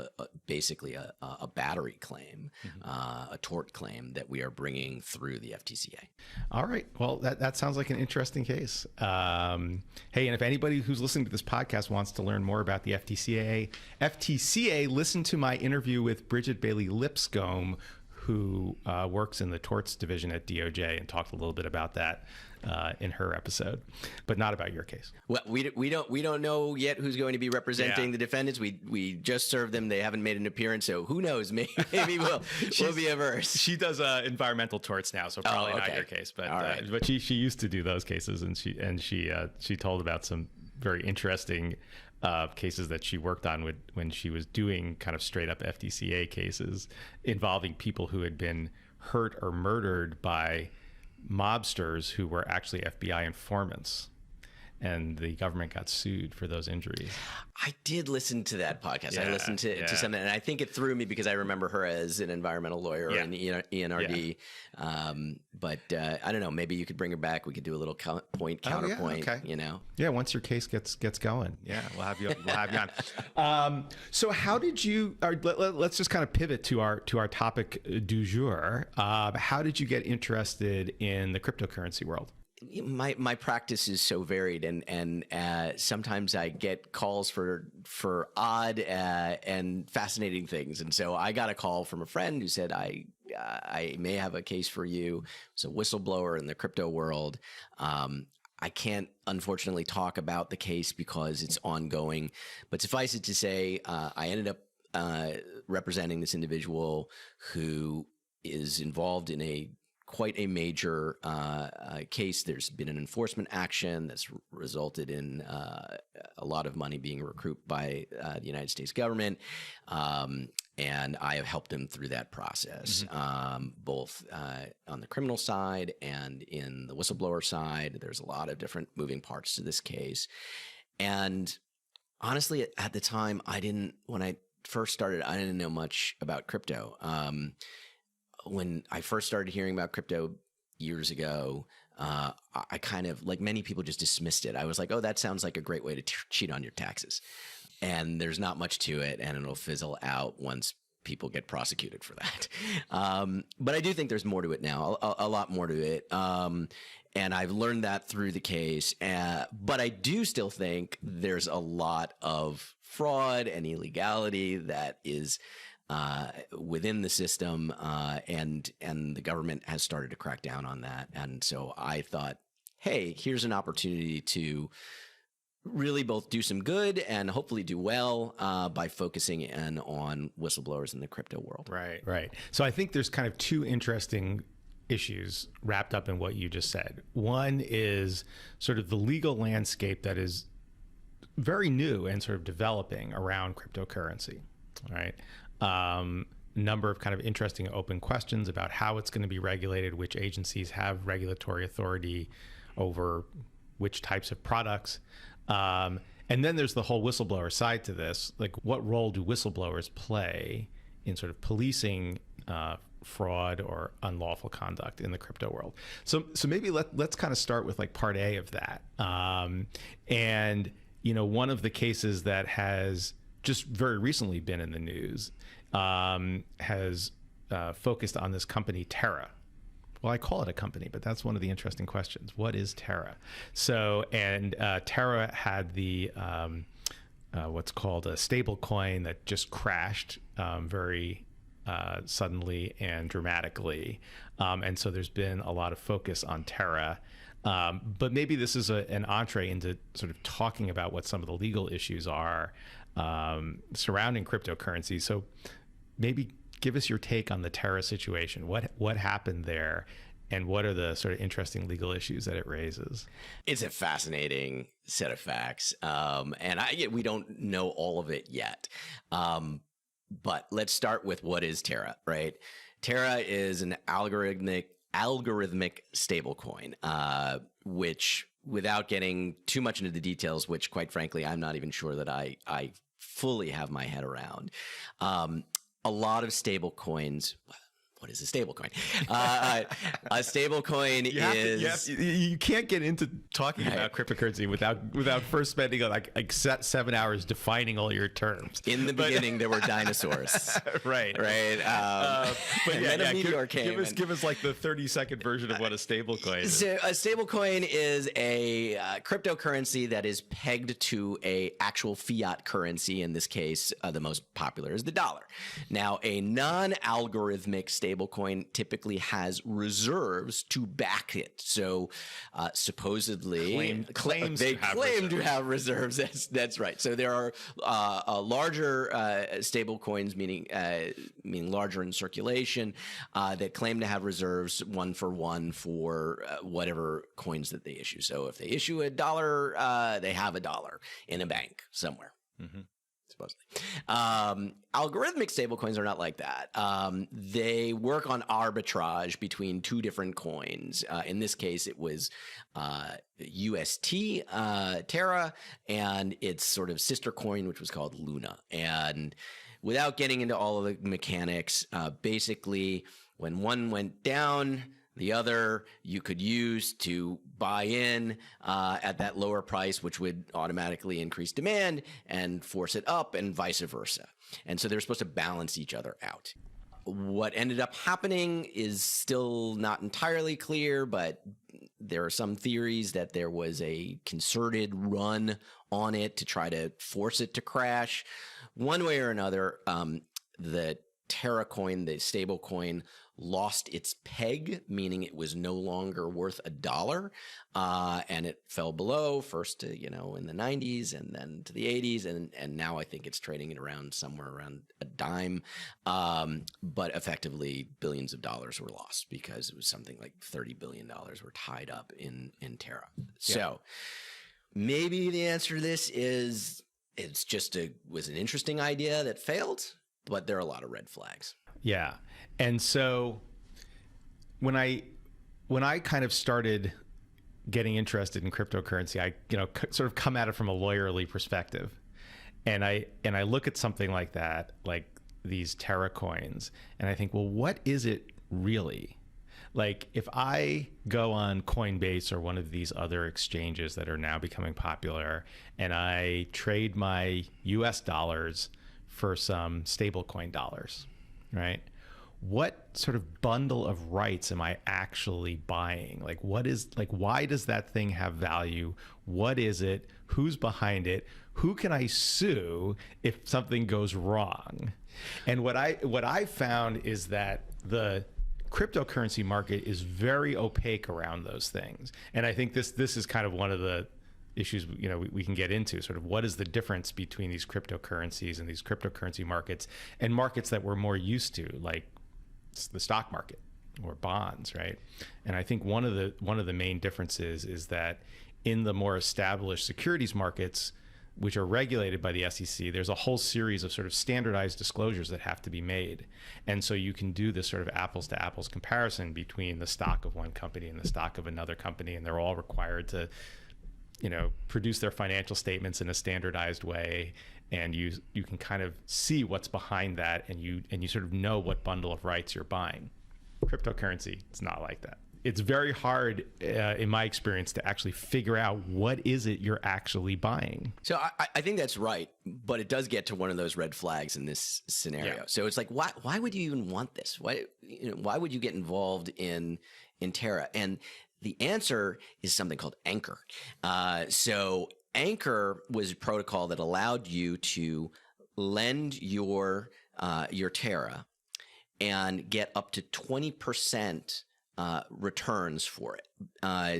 basically a battery claim, a tort claim that we are bringing through the FTCA. All right. Well, that sounds like an interesting case. Hey, and if anybody who's listening to this podcast wants to learn more about the FTCA, listen to my interview with Bridget Bailey Lipscomb, who works in the torts division at DOJ, and talked a little bit about that in her episode, but not about your case. Well, we don't know yet who's going to be representing the defendants. We just served them; they haven't made an appearance, so who knows? Maybe we'll be averse. She does environmental torts now, so probably not your case. But right. But she used to do those cases, and she told about some very interesting cases that she worked on when she was doing kind of straight up FTCA cases involving people who had been hurt or murdered by mobsters who were actually FBI informants, and the government got sued for those injuries. I did listen to that podcast. I listened to something, and I think it threw me because I remember her as an environmental lawyer in ENRD. But I don't know. Maybe you could bring her back. We could do a little counterpoint. Okay. You know. Yeah, once your case gets going. Yeah, we'll have you on. So how did you? Let's just kind of pivot to our topic du jour. How did you get interested in the cryptocurrency world? My practice is so varied, and sometimes I get calls for odd and fascinating things. And so I got a call from a friend who said, I may have a case for you. It's a whistleblower in the crypto world. I can't, unfortunately, talk about the case because it's ongoing. But suffice it to say, I ended up representing this individual who is involved in quite a major case. There's been an enforcement action that's resulted in a lot of money being recouped by the United States government. And I have helped him through that process, both on the criminal side and in the whistleblower side. There's a lot of different moving parts to this case. And honestly, at the time, when I first started, I didn't know much about crypto. When I first started hearing about crypto years ago, I kind of, like many people, just dismissed it. I was like, oh, that sounds like a great way to cheat on your taxes. And there's not much to it, and it'll fizzle out once people get prosecuted for that. But I do think there's more to it now, a lot more to it. And I've learned that through the case. But I do still think there's a lot of fraud and illegality that is within the system, and the government has started to crack down on that. And so I thought, hey, here's an opportunity to really both do some good and hopefully do well by focusing in on whistleblowers in the crypto world. Right. So I think there's kind of two interesting issues wrapped up in what you just said. One is sort of the legal landscape that is very new and sort of developing around cryptocurrency, right? Number of kind of interesting open questions about how it's going to be regulated, which agencies have regulatory authority over which types of products. And then there's the whole whistleblower side to this. Like, what role do whistleblowers play in sort of policing fraud or unlawful conduct in the crypto world? So maybe let's kind of start with like part A of that. And, one of the cases that has just very recently been in the news has focused on this company, Terra. Well, I call it a company, but that's one of the interesting questions. What is Terra? So, and Terra had the what's called a stable coin that just crashed very suddenly and dramatically. And so there's been a lot of focus on Terra. But maybe this is an entree into sort of talking about what some of the legal issues are surrounding cryptocurrency. So maybe give us your take on the Terra situation. What happened there? And what are the sort of interesting legal issues that it raises? It's a fascinating set of facts. And we don't know all of it yet. But let's start with what is Terra, right? Terra is an algorithmic stablecoin, which, without getting too much into the details, which quite frankly, I'm not even sure that I fully have my head around. A lot of stablecoins. What is a stablecoin? A stablecoin is... You can't get into talking about cryptocurrency without first spending like 7 hours defining all your terms. In the beginning, there were dinosaurs. Right. But then a meteor came. Give us like the 30-second version of what a stablecoin is. So a stablecoin is a cryptocurrency that is pegged to a actual fiat currency. In this case, the most popular is the dollar. Now, a non-algorithmic stablecoin typically has reserves to back it. So supposedly they claim to have reserves. That's right. So there are larger stablecoins, meaning larger in circulation, that claim to have reserves one for whatever coins that they issue. So if they issue $1, they have $1 in a bank somewhere. Mm-hmm. Supposedly. Algorithmic stablecoins are not like that. They work on arbitrage between two different coins. In this case, it was UST, Terra, and its sort of sister coin, which was called Luna. And without getting into all of the mechanics, basically, when one went down, the other you could use to buy in at that lower price, which would automatically increase demand and force it up, and vice versa. And so they're supposed to balance each other out. What ended up happening is still not entirely clear, but there are some theories that there was a concerted run on it to try to force it to crash. One way or another, the Terra coin, the stable coin, lost its peg, meaning it was no longer worth $1, and it fell below first to, in the 90s and then to the 80s, and now I think it's trading at around somewhere around a dime, but effectively billions of dollars were lost because it was something like $30 billion were tied up in Terra. Yeah. So maybe the answer to this is was an interesting idea that failed, but there are a lot of red flags. Yeah. And so when I kind of started getting interested in cryptocurrency, I sort of come at it from a lawyerly perspective. And I look at something like that, like these Terra coins, and I think, well, what is it really? Like, if I go on Coinbase or one of these other exchanges that are now becoming popular, and I trade my US dollars for some stablecoin dollars, right? What sort of bundle of rights am I actually buying? Why does that thing have value? What is it? Who's behind it? Who can I sue if something goes wrong? And what I found is that the cryptocurrency market is very opaque around those things. And I think this is kind of one of the issues we can get into, sort of what is the difference between these cryptocurrencies and these cryptocurrency markets and markets that we're more used to, like the stock market or bonds, right? And I think one of the main differences is that in the more established securities markets, which are regulated by the SEC, there's a whole series of sort of standardized disclosures that have to be made. And so you can do this sort of apples to apples comparison between the stock of one company and the stock of another company, and they're all required to produce their financial statements in a standardized way, and you can kind of see what's behind that, and you sort of know what bundle of rights you're buying. Cryptocurrency, it's not like that. It's very hard, in my experience, to actually figure out what is it you're actually buying. So I think that's right, but it does get to one of those red flags in this scenario. Yeah. So it's like, why would you even want this? Why would you get involved in Terra? And the answer is something called Anchor. So Anchor was a protocol that allowed you to lend your Terra and get up to 20% returns for it.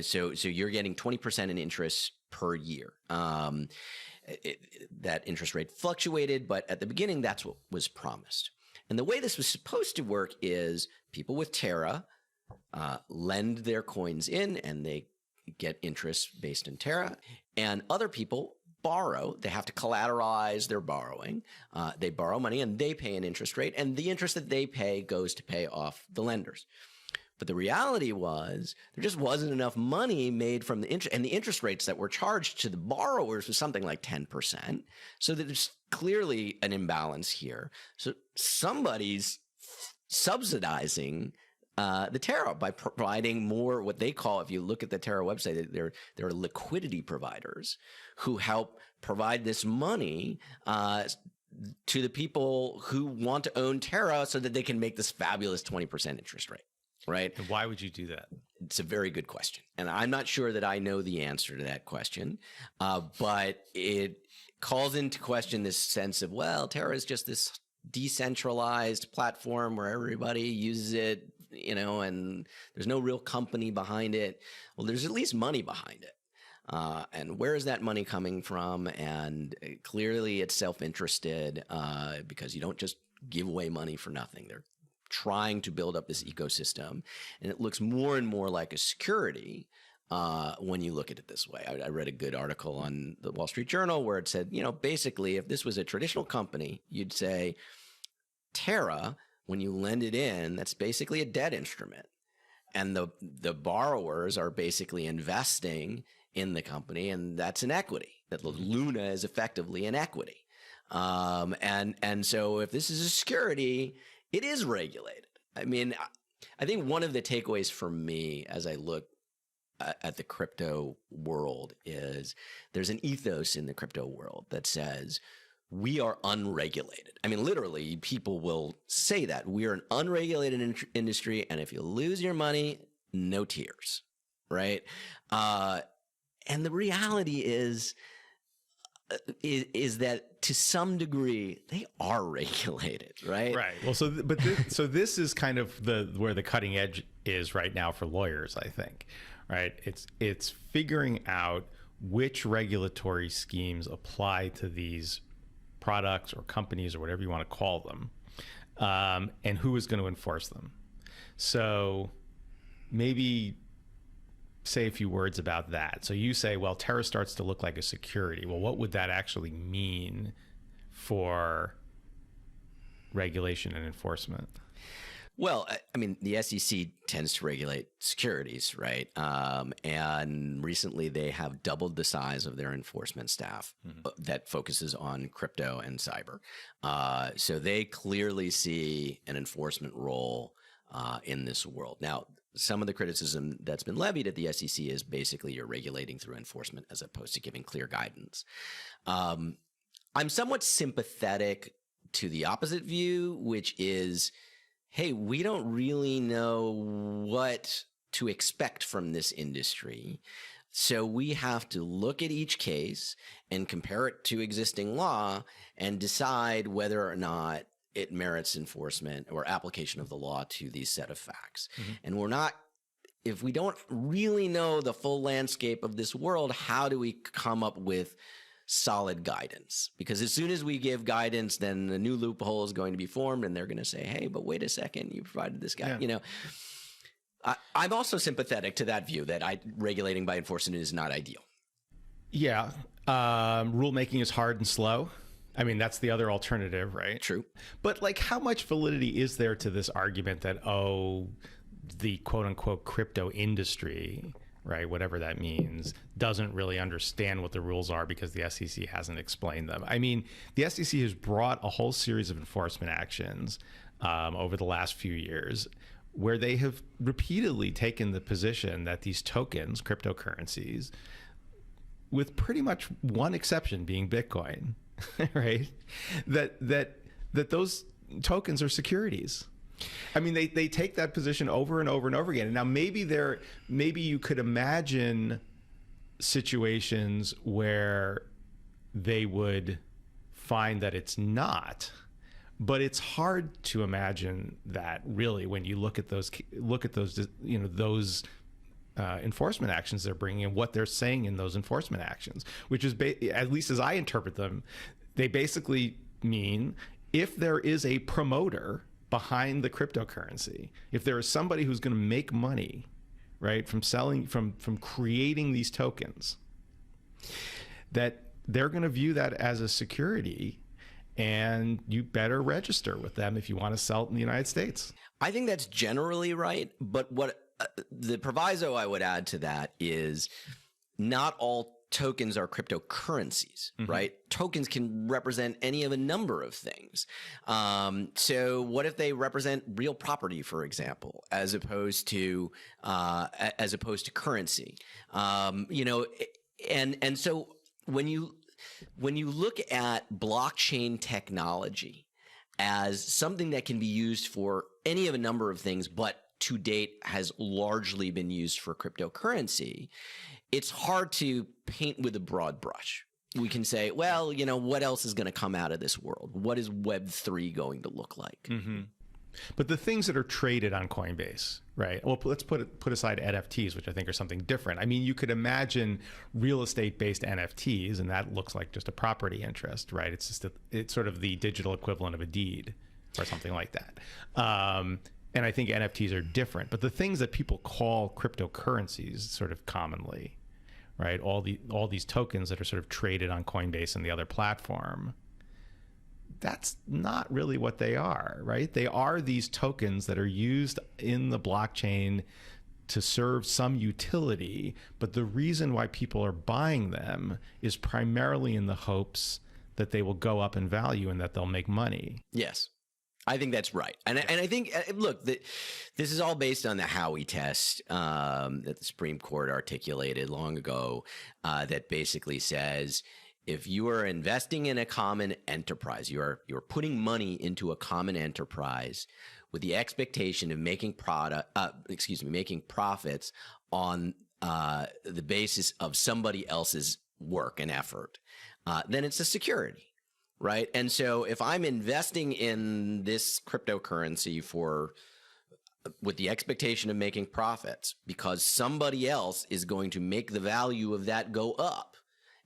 So you're getting 20% in interest per year. That interest rate fluctuated, but at the beginning, that's what was promised. And the way this was supposed to work is people with Terra lend their coins in, and they get interest based in Terra. And other people borrow. They have to collateralize their borrowing. They borrow money, and they pay an interest rate. And the interest that they pay goes to pay off the lenders. But the reality was there just wasn't enough money made from the interest, and the interest rates that were charged to the borrowers was something like 10%. So there's clearly an imbalance here. So somebody's subsidizing the Terra by providing more what they call, if you look at the Terra website, they're liquidity providers who help provide this money to the people who want to own Terra so that they can make this fabulous 20% interest rate. Right. And why would you do that? It's a very good question. And I'm not sure that I know the answer to that question, but it calls into question this sense of, well, Terra is just this decentralized platform where everybody uses it, and there's no real company behind it. Well, there's at least money behind it. And where is that money coming from? And clearly it's self-interested because you don't just give away money for nothing. They're trying to build up this ecosystem, and it looks more and more like a security when you look at it this way. I read a good article on the Wall Street Journal where it said, basically, if this was a traditional company, you'd say Terra, when you lend it in, that's basically a debt instrument, and the borrowers are basically investing in the company, and that's an equity. That Luna is effectively an equity, and so if this is a security, it is regulated. I mean, I think one of the takeaways for me as I look at the crypto world is there's an ethos in the crypto world that says we are unregulated. I mean, literally, people will say that. We are an unregulated industry, and if you lose your money, no tears, right? And the reality is that to some degree they are regulated, right? Right. Well, so this is kind of where the cutting edge is right now for lawyers, I think. Right. It's figuring out which regulatory schemes apply to these products or companies or whatever you want to call them, and who is going to enforce them. So maybe say a few words about that. So you say, well, Terra starts to look like a security. Well, what would that actually mean for regulation and enforcement? Well, I mean, the SEC tends to regulate securities, right? And recently they have doubled the size of their enforcement staff that focuses on crypto and cyber. So they clearly see an enforcement role in this world. Now, some of the criticism that's been levied at the SEC is basically you're regulating through enforcement as opposed to giving clear guidance. I'm somewhat sympathetic to the opposite view, which is, hey, we don't really know what to expect from this industry. So we have to look at each case and compare it to existing law and decide whether or not it merits enforcement or application of the law to these set of facts. And if we don't really know the full landscape of this world, how do we come up with solid guidance? Because as soon as we give guidance, then a new loophole is going to be formed, and they're going to say, hey, but wait a second, you provided this guy, I'm also sympathetic to that view that regulating by enforcement is not ideal. Yeah. Rulemaking is hard and slow. I mean, that's the other alternative, right? True. But like, how much validity is there to this argument that, the quote unquote crypto industry, right, whatever that means, doesn't really understand what the rules are because the SEC hasn't explained them? I mean, the SEC has brought a whole series of enforcement actions over the last few years where they have repeatedly taken the position that these tokens, cryptocurrencies, with pretty much one exception being Bitcoin, right, that those tokens are securities. I mean, they take that position over and over and over again. And now maybe you could imagine situations where they would find that it's not. But it's hard to imagine that really when you look at those enforcement actions they're bringing and what they're saying in those enforcement actions, which is at least as I interpret them, they basically mean if there is a promoter behind the cryptocurrency, if there is somebody who's going to make money, right, from selling, from creating these tokens, that they're going to view that as a security, and you better register with them if you want to sell it in the United States. I think that's generally right, but what the proviso I would add to that is not all tokens are cryptocurrencies, right? Tokens can represent any of a number of things. So what if they represent real property, for example, as opposed to currency? And so when you look at blockchain technology as something that can be used for any of a number of things, but to date has largely been used for cryptocurrency, it's hard to paint with a broad brush. We can say, well, what else is going to come out of this world? What is Web3 going to look like? But the things that are traded on Coinbase, right? Well, let's put aside NFTs, which I think are something different. I mean, you could imagine real estate-based NFTs, and that looks like just a property interest, right? It's sort of the digital equivalent of a deed or something like that. And I think NFTs are different. But the things that people call cryptocurrencies sort of commonly, right? All these tokens that are sort of traded on Coinbase and the other platform, that's not really what they are, right? They are these tokens that are used in the blockchain to serve some utility, but the reason why people are buying them is primarily in the hopes that they will go up in value and that they'll make money. Yes, I think that's right. And I think, look, this is all based on the Howey test that the Supreme Court articulated long ago that basically says, if you are investing in a common enterprise, you're putting money into a common enterprise with the expectation of making profits on the basis of somebody else's work and effort, then it's a security, right? And so if I'm investing in this cryptocurrency with the expectation of making profits because somebody else is going to make the value of that go up,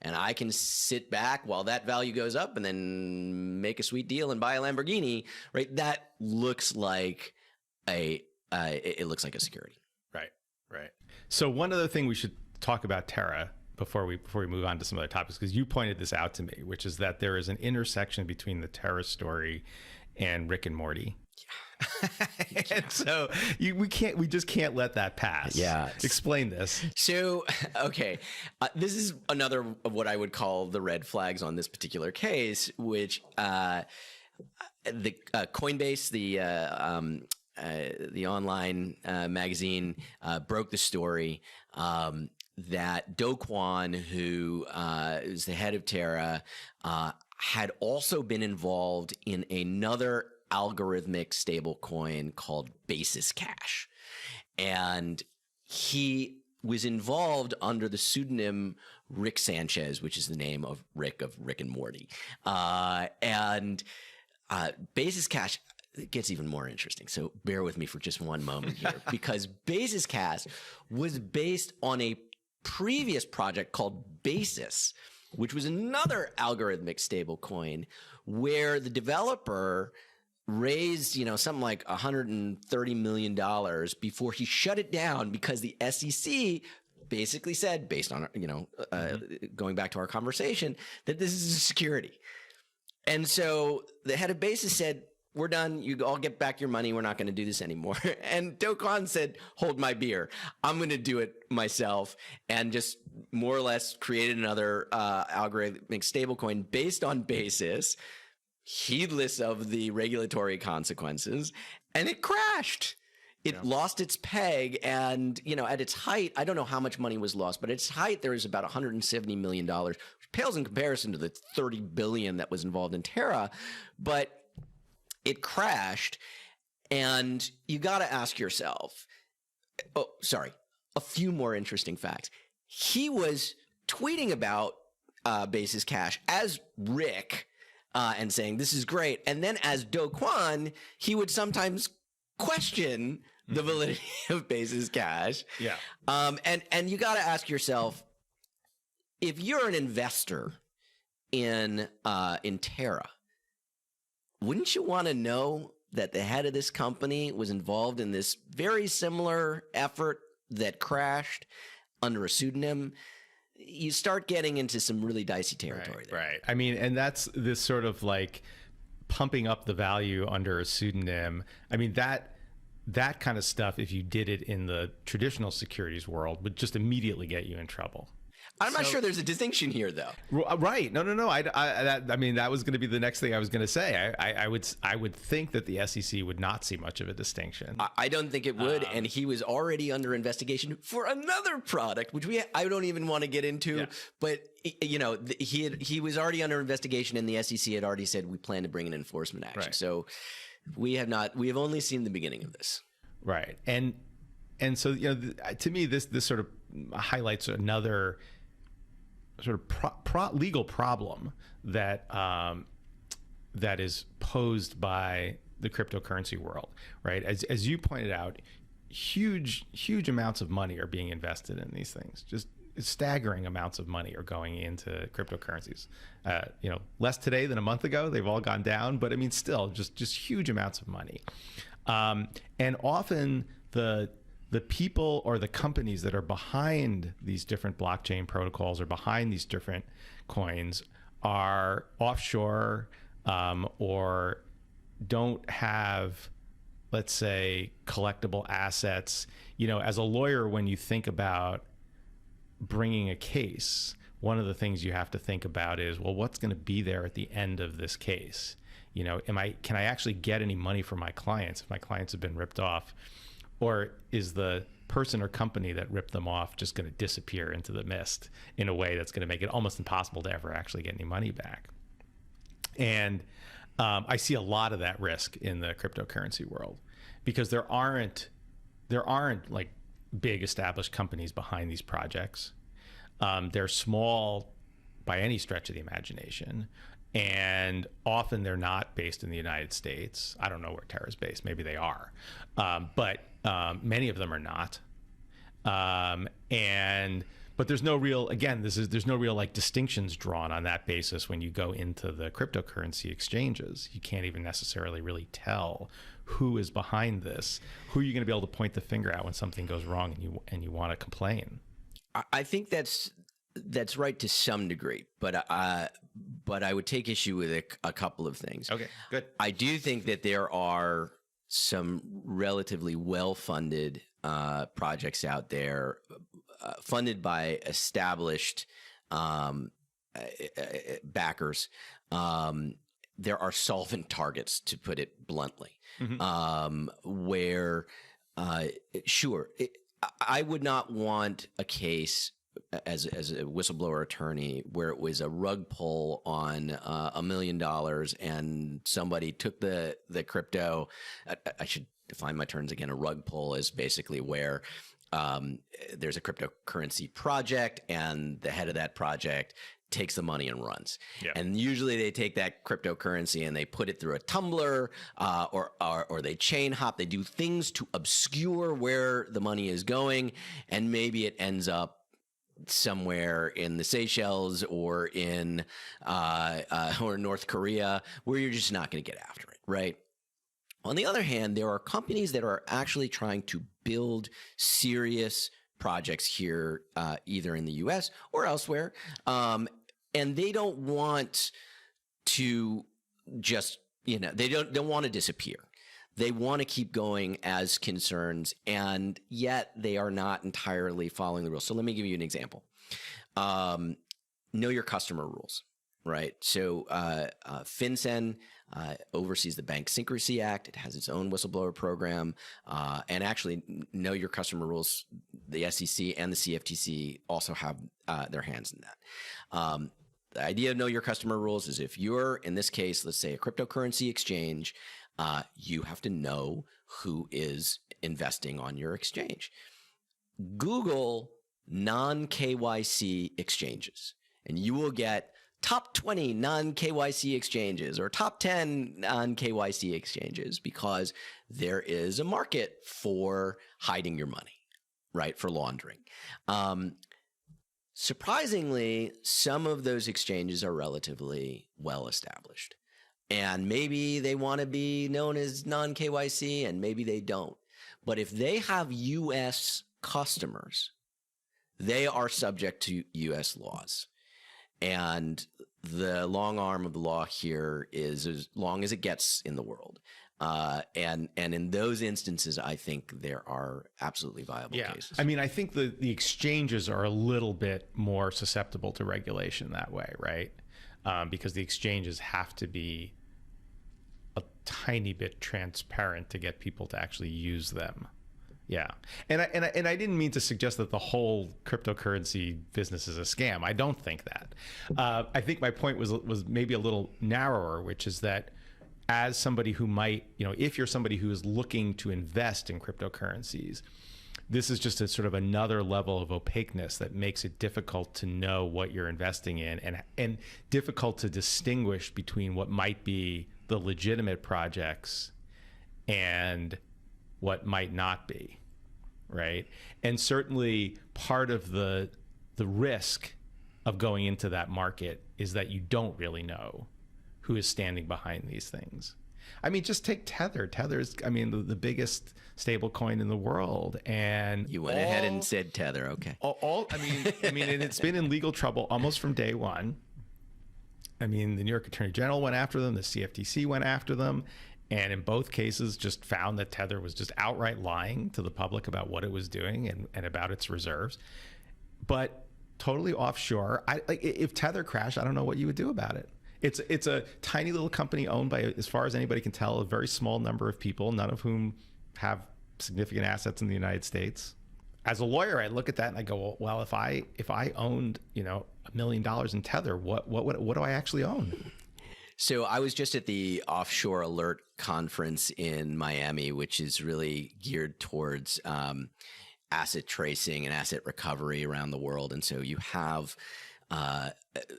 and I can sit back while that value goes up and then make a sweet deal and buy a Lamborghini, right? That looks like it looks like a security. Right. So one other thing we should talk about Terra before we move on to some other topics, because you pointed this out to me, which is that there is an intersection between the Terra story and Rick and Morty. And so we just can't let that pass. Yeah. Explain this. So, okay. This is another of what I would call the red flags on this particular case, which the Coinbase, the online magazine, broke the story that Do Kwon, who is the head of Terra, had also been involved in another algorithmic stablecoin called Basis Cash. And he was involved under the pseudonym Rick Sanchez, which is the name of Rick and Morty. And Basis Cash, it gets even more interesting. So bear with me for just one moment here, because Basis Cash was based on a previous project called Basis, which was another algorithmic stablecoin where the developer raised, something like $130 million before he shut it down because the SEC basically said, based on, going back to our conversation, that this is a security. And so the head of Basis said, we're done. You all get back your money. We're not going to do this anymore. And Do Kwon said, hold my beer. I'm going to do it myself, and just more or less created another algorithmic stablecoin based on Basis, heedless of the regulatory consequences, and it crashed. It lost its peg, and at its height, I don't know how much money was lost, but at its height there was about $170 million, which pales in comparison to the $30 billion that was involved in Terra, but it crashed. And you got to ask yourself, a few more interesting facts. he was tweeting about Basis Cash as Rick and saying, this is great. And then as Do Kwon, he would sometimes question the validity of Basis Cash. Yeah. And you got to ask yourself, if you're an investor in Terra, wouldn't you want to know that the head of this company was involved in this very similar effort that crashed under a pseudonym? You start getting into some really dicey territory there. Right. I mean, and that's this sort of like pumping up the value under a pseudonym. I mean, that kind of stuff, if you did it in the traditional securities world, would just immediately get you in trouble. I'm not sure there's a distinction here, though. Right? No. I mean, that was going to be the next thing I was going to say. I would think that the SEC would not see much of a distinction. I don't think it would, and he was already under investigation for another product, which I don't even want to get into. Yeah. But you know, he was already under investigation, and the SEC had already said we plan to bring an enforcement action. Right. So we have only seen the beginning of this. Right, and so you know, to me, this sort of highlights another sort of legal problem that that is posed by the cryptocurrency world, right? As you pointed out, huge amounts of money are being invested in these things. Just staggering amounts of money are going into cryptocurrencies. You know, less today than a month ago. They've all gone down, but I mean, still, just huge amounts of money. And often the people or the companies that are behind these different blockchain protocols or behind these different coins are offshore or don't have, let's say, collectible assets. You know, as a lawyer, when you think about bringing a case, one of the things you have to think about is, well, what's going to be there at the end of this case? You know, can I actually get any money from my clients if my clients have been ripped off? Or is the person or company that ripped them off just going to disappear into the mist in a way that's going to make it almost impossible to ever actually get any money back? And I see a lot of that risk in the cryptocurrency world because there aren't like big established companies behind these projects. They're small by any stretch of the imagination. And often they're not based in the United States. I don't know where Terra's based. Maybe they are. But many of them are not. But there's no real, again, there's no real like distinctions drawn on that basis when you go into the cryptocurrency exchanges. You can't even necessarily really tell who is behind this. Who are you going to be able to point the finger at when something goes wrong and you want to complain? I think that's right to some degree, but I would take issue with a couple of things. Okay, good. I do think that there are some relatively well-funded projects out there, funded by established backers. There are solvent targets, to put it bluntly, where, sure, I would not want a case as a whistleblower attorney where it was a rug pull on $1 million and somebody took the crypto. I should define my terms again. A rug pull is basically where there's a cryptocurrency project and the head of that project takes the money and runs. Yeah. And usually they take that cryptocurrency and they put it through a tumbler or they chain hop. They do things to obscure where the money is going, and maybe it ends up somewhere in the Seychelles or in or North Korea, where you're just not going to get after it, right? On the other hand, there are companies that are actually trying to build serious projects here, either in the U.S. or elsewhere, and they don't want to just, they don't want to disappear. They want to keep going as concerns, and yet they are not entirely following the rules. So let me give you an example. Know your customer rules, right? So FinCEN oversees the Bank Secrecy Act. It has its own whistleblower program. And actually, know your customer rules, the SEC and the CFTC also have their hands in that. The idea of know your customer rules is if you're, in this case, let's say a cryptocurrency exchange, you have to know who is investing on your exchange. Google non-KYC exchanges, and you will get top 20 non-KYC exchanges or top 10 non-KYC exchanges, because there is a market for hiding your money, right? For laundering. Surprisingly, some of those exchanges are relatively well established, and maybe they want to be known as non-KYC and maybe they don't. But if they have US customers, they are subject to US laws. And the long arm of the law here is as long as it gets in the world. And in those instances, I think there are absolutely viable cases. I mean, I think the exchanges are a little bit more susceptible to regulation that way, right? Because the exchanges have to be a tiny bit transparent to get people to actually use them. Yeah. And I didn't mean to suggest that the whole cryptocurrency business is a scam. I don't think that. I think my point was maybe a little narrower, which is that as somebody who might, if you're somebody who is looking to invest in cryptocurrencies, this is just a sort of another level of opaqueness that makes it difficult to know what you're investing in, and difficult to distinguish between what might be the legitimate projects and what might not be, right? And certainly part of the risk of going into that market is that you don't really know who is standing behind these things. I mean, just take Tether. Tether's, the biggest stable coin in the world, and you went ahead and said Tether, okay? And it's been in legal trouble almost from day one. The New York Attorney General went after them, the CFTC went after them, and in both cases just found that Tether was just outright lying to the public about what it was doing and about its reserves. But totally offshore. If Tether crashed, I don't know what you would do about it. It's a tiny little company owned by, as far as anybody can tell, a very small number of people, none of whom have significant assets in the United States. As a lawyer, I look at that and I go, well, if I owned, $1 million in Tether, what do I actually own? So I was just at the Offshore Alert conference in Miami, which is really geared towards asset tracing and asset recovery around the world. And so you have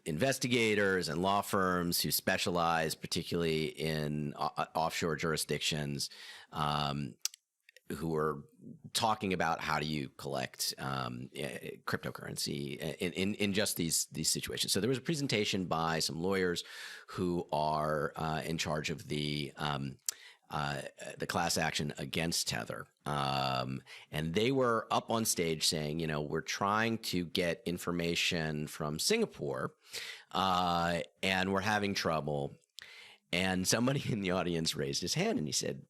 investigators and law firms who specialize particularly in offshore jurisdictions, who are talking about how do you collect cryptocurrency in just these situations. So there was a presentation by some lawyers who are in charge of the class action against Tether. And they were up on stage saying, we're trying to get information from Singapore, and we're having trouble. And somebody in the audience raised his hand and he said,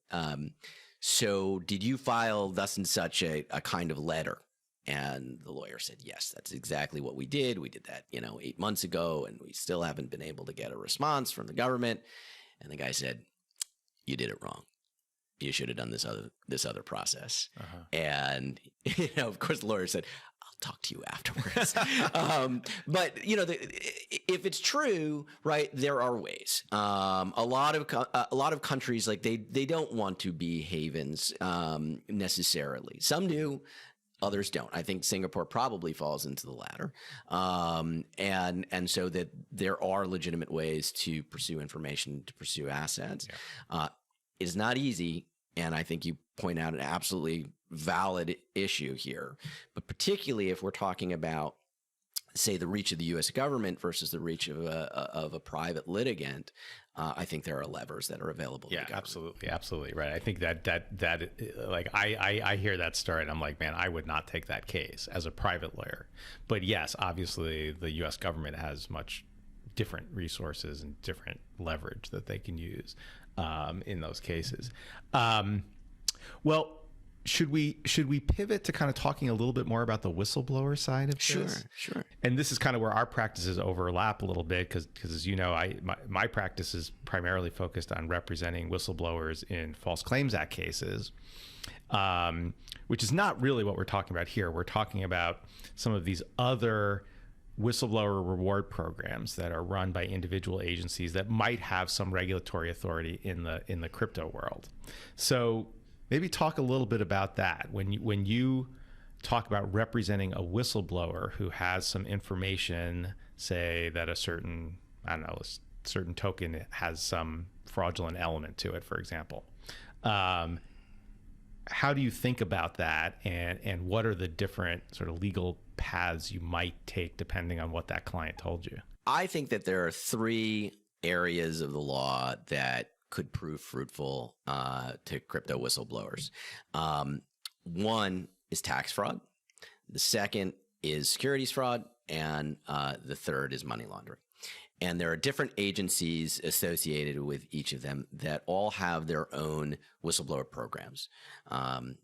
so did you file thus and such a kind of letter? And the lawyer said, yes, that's exactly what we did. We did that, 8 months ago, and we still haven't been able to get a response from the government. And the guy said, you did it wrong. You should have done this other process. Uh-huh. And, of course, the lawyer said, I'll talk to you afterwards. But, if it's true, right, there are ways. A lot of countries, like they don't want to be havens necessarily. Some do. Others don't. I think Singapore probably falls into the latter. And so that there are legitimate ways to pursue information, to pursue assets. Yeah. It is not easy. And I think you point out an absolutely valid issue here. But particularly if we're talking about, say, the reach of the U.S. government versus the reach of a private litigant, I think there are levers that are available. Yeah, absolutely right. I think that like I hear that story and I'm like, man, I would not take that case as a private lawyer. But yes, obviously the U.S. government has much different resources and different leverage that they can use in those cases. Well, should we pivot to kind of talking a little bit more about the whistleblower side of this? Sure. And this is kind of where our practices overlap a little bit because as you know, my practice is primarily focused on representing whistleblowers in False Claims Act cases, which is not really what we're talking about here. We're talking about some of these other whistleblower reward programs that are run by individual agencies that might have some regulatory authority in the crypto world. So maybe talk a little bit about that. When you talk about representing a whistleblower who has some information, say that a certain, I don't know, a certain token has some fraudulent element to it, for example. How do you think about that, and what are the different sort of legal paths you might take depending on what that client told you? I think that there are three areas of the law that could prove fruitful to crypto whistleblowers. One is tax fraud. The second is securities fraud. And the third is money laundering. And there are different agencies associated with each of them that all have their own whistleblower programs.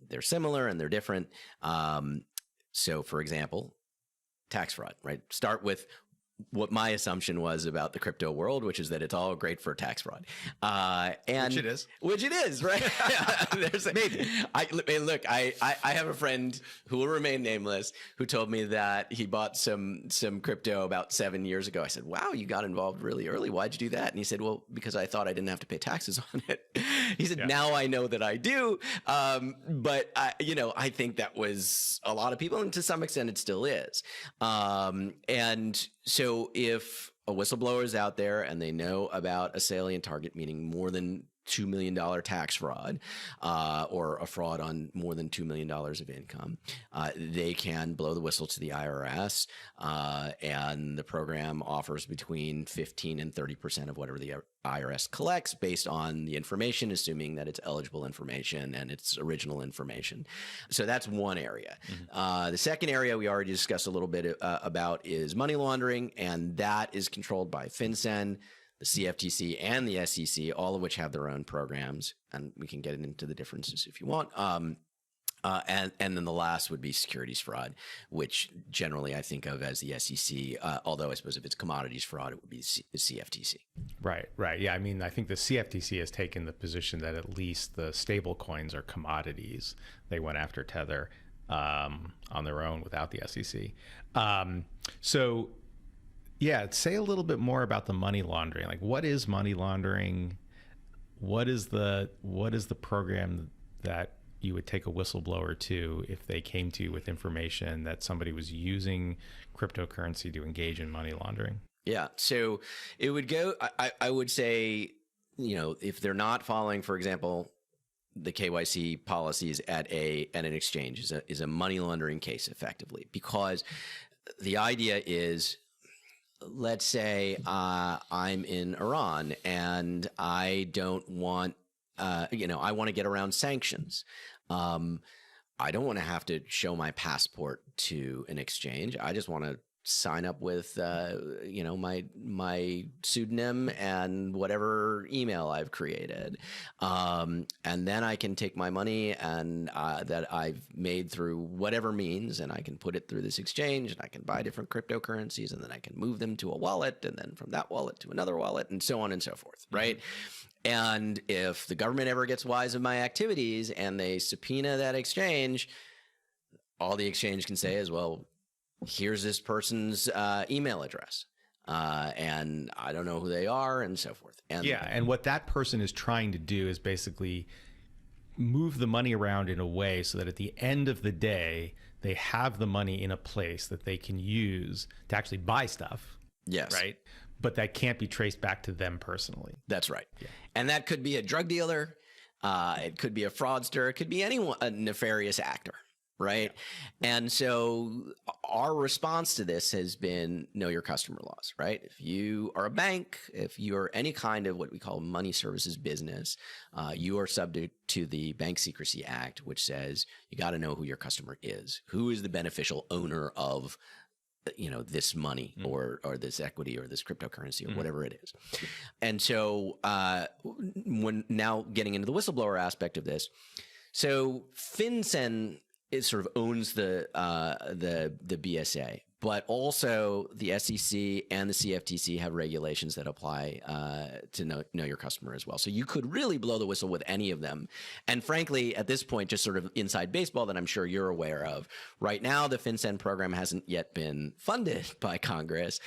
They're similar and they're different. So, for example, tax fraud, right? Start with what my assumption was about the crypto world, which is that it's all great for tax fraud. And which it is, right? Maybe. I have a friend who will remain nameless who told me that he bought some crypto about 7 years ago. I said, wow, you got involved really early. Why'd you do that? And he said, well, because I thought I didn't have to pay taxes on it. He said, now I know that I do. But I think that was a lot of people, and to some extent it still is. And so if a whistleblower is out there and they know about a salient target, meaning more than $2 million tax fraud, or a fraud on more than $2 million of income, they can blow the whistle to the IRS, and the program offers between 15 and 30% of whatever the IRS collects based on the information, assuming that it's eligible information and it's original information. So that's one area. Mm-hmm. The second area we already discussed a little bit about is money laundering, and that is controlled by FinCEN, the CFTC, and the SEC, all of which have their own programs, and we can get into the differences if you want. And then the last would be securities fraud, which generally I think of as the SEC, although I suppose if it's commodities fraud, it would be the CFTC. Right. Yeah, I mean, I think the CFTC has taken the position that at least the stable coins are commodities. They went after Tether on their own without the SEC. So yeah, say a little bit more about the money laundering. Like, what is money laundering? What is the program that you would take a whistleblower to if they came to you with information that somebody was using cryptocurrency to engage in money laundering? Yeah, so it would go, I would say, if they're not following, for example, the KYC policies at an exchange is a money laundering case effectively, because the idea is, let's say I'm in Iran and I don't want, I want to get around sanctions. I don't want to have to show my passport to an exchange. I just want to sign up with, my pseudonym and whatever email I've created. And then I can take my money and that I've made through whatever means, and I can put it through this exchange, and I can buy different cryptocurrencies, and then I can move them to a wallet, and then from that wallet to another wallet, and so on and so forth, right? And if the government ever gets wise of my activities and they subpoena that exchange, all the exchange can say is, well, here's this person's email address, and I don't know who they are, and so forth. And what that person is trying to do is basically move the money around in a way so that at the end of the day, they have the money in a place that they can use to actually buy stuff. Yes. Right? But that can't be traced back to them personally. That's right. Yeah. And that could be a drug dealer. It could be a fraudster. It could be anyone, a nefarious actor. Right. Yeah. And so our response to this has been know your customer laws, right? If you are a bank, if you're any kind of what we call money services business, you are subject to the Bank Secrecy Act, which says you got to know who your customer is. Who is the beneficial owner of, this money or this equity or this cryptocurrency or whatever it is. And so when now getting into the whistleblower aspect of this, so FinCEN it sort of owns the BSA, but also the SEC and the CFTC have regulations that apply to know your customer as well. So you could really blow the whistle with any of them. And frankly, at this point, just sort of inside baseball that I'm sure you're aware of, right now the FinCEN program hasn't yet been funded by Congress.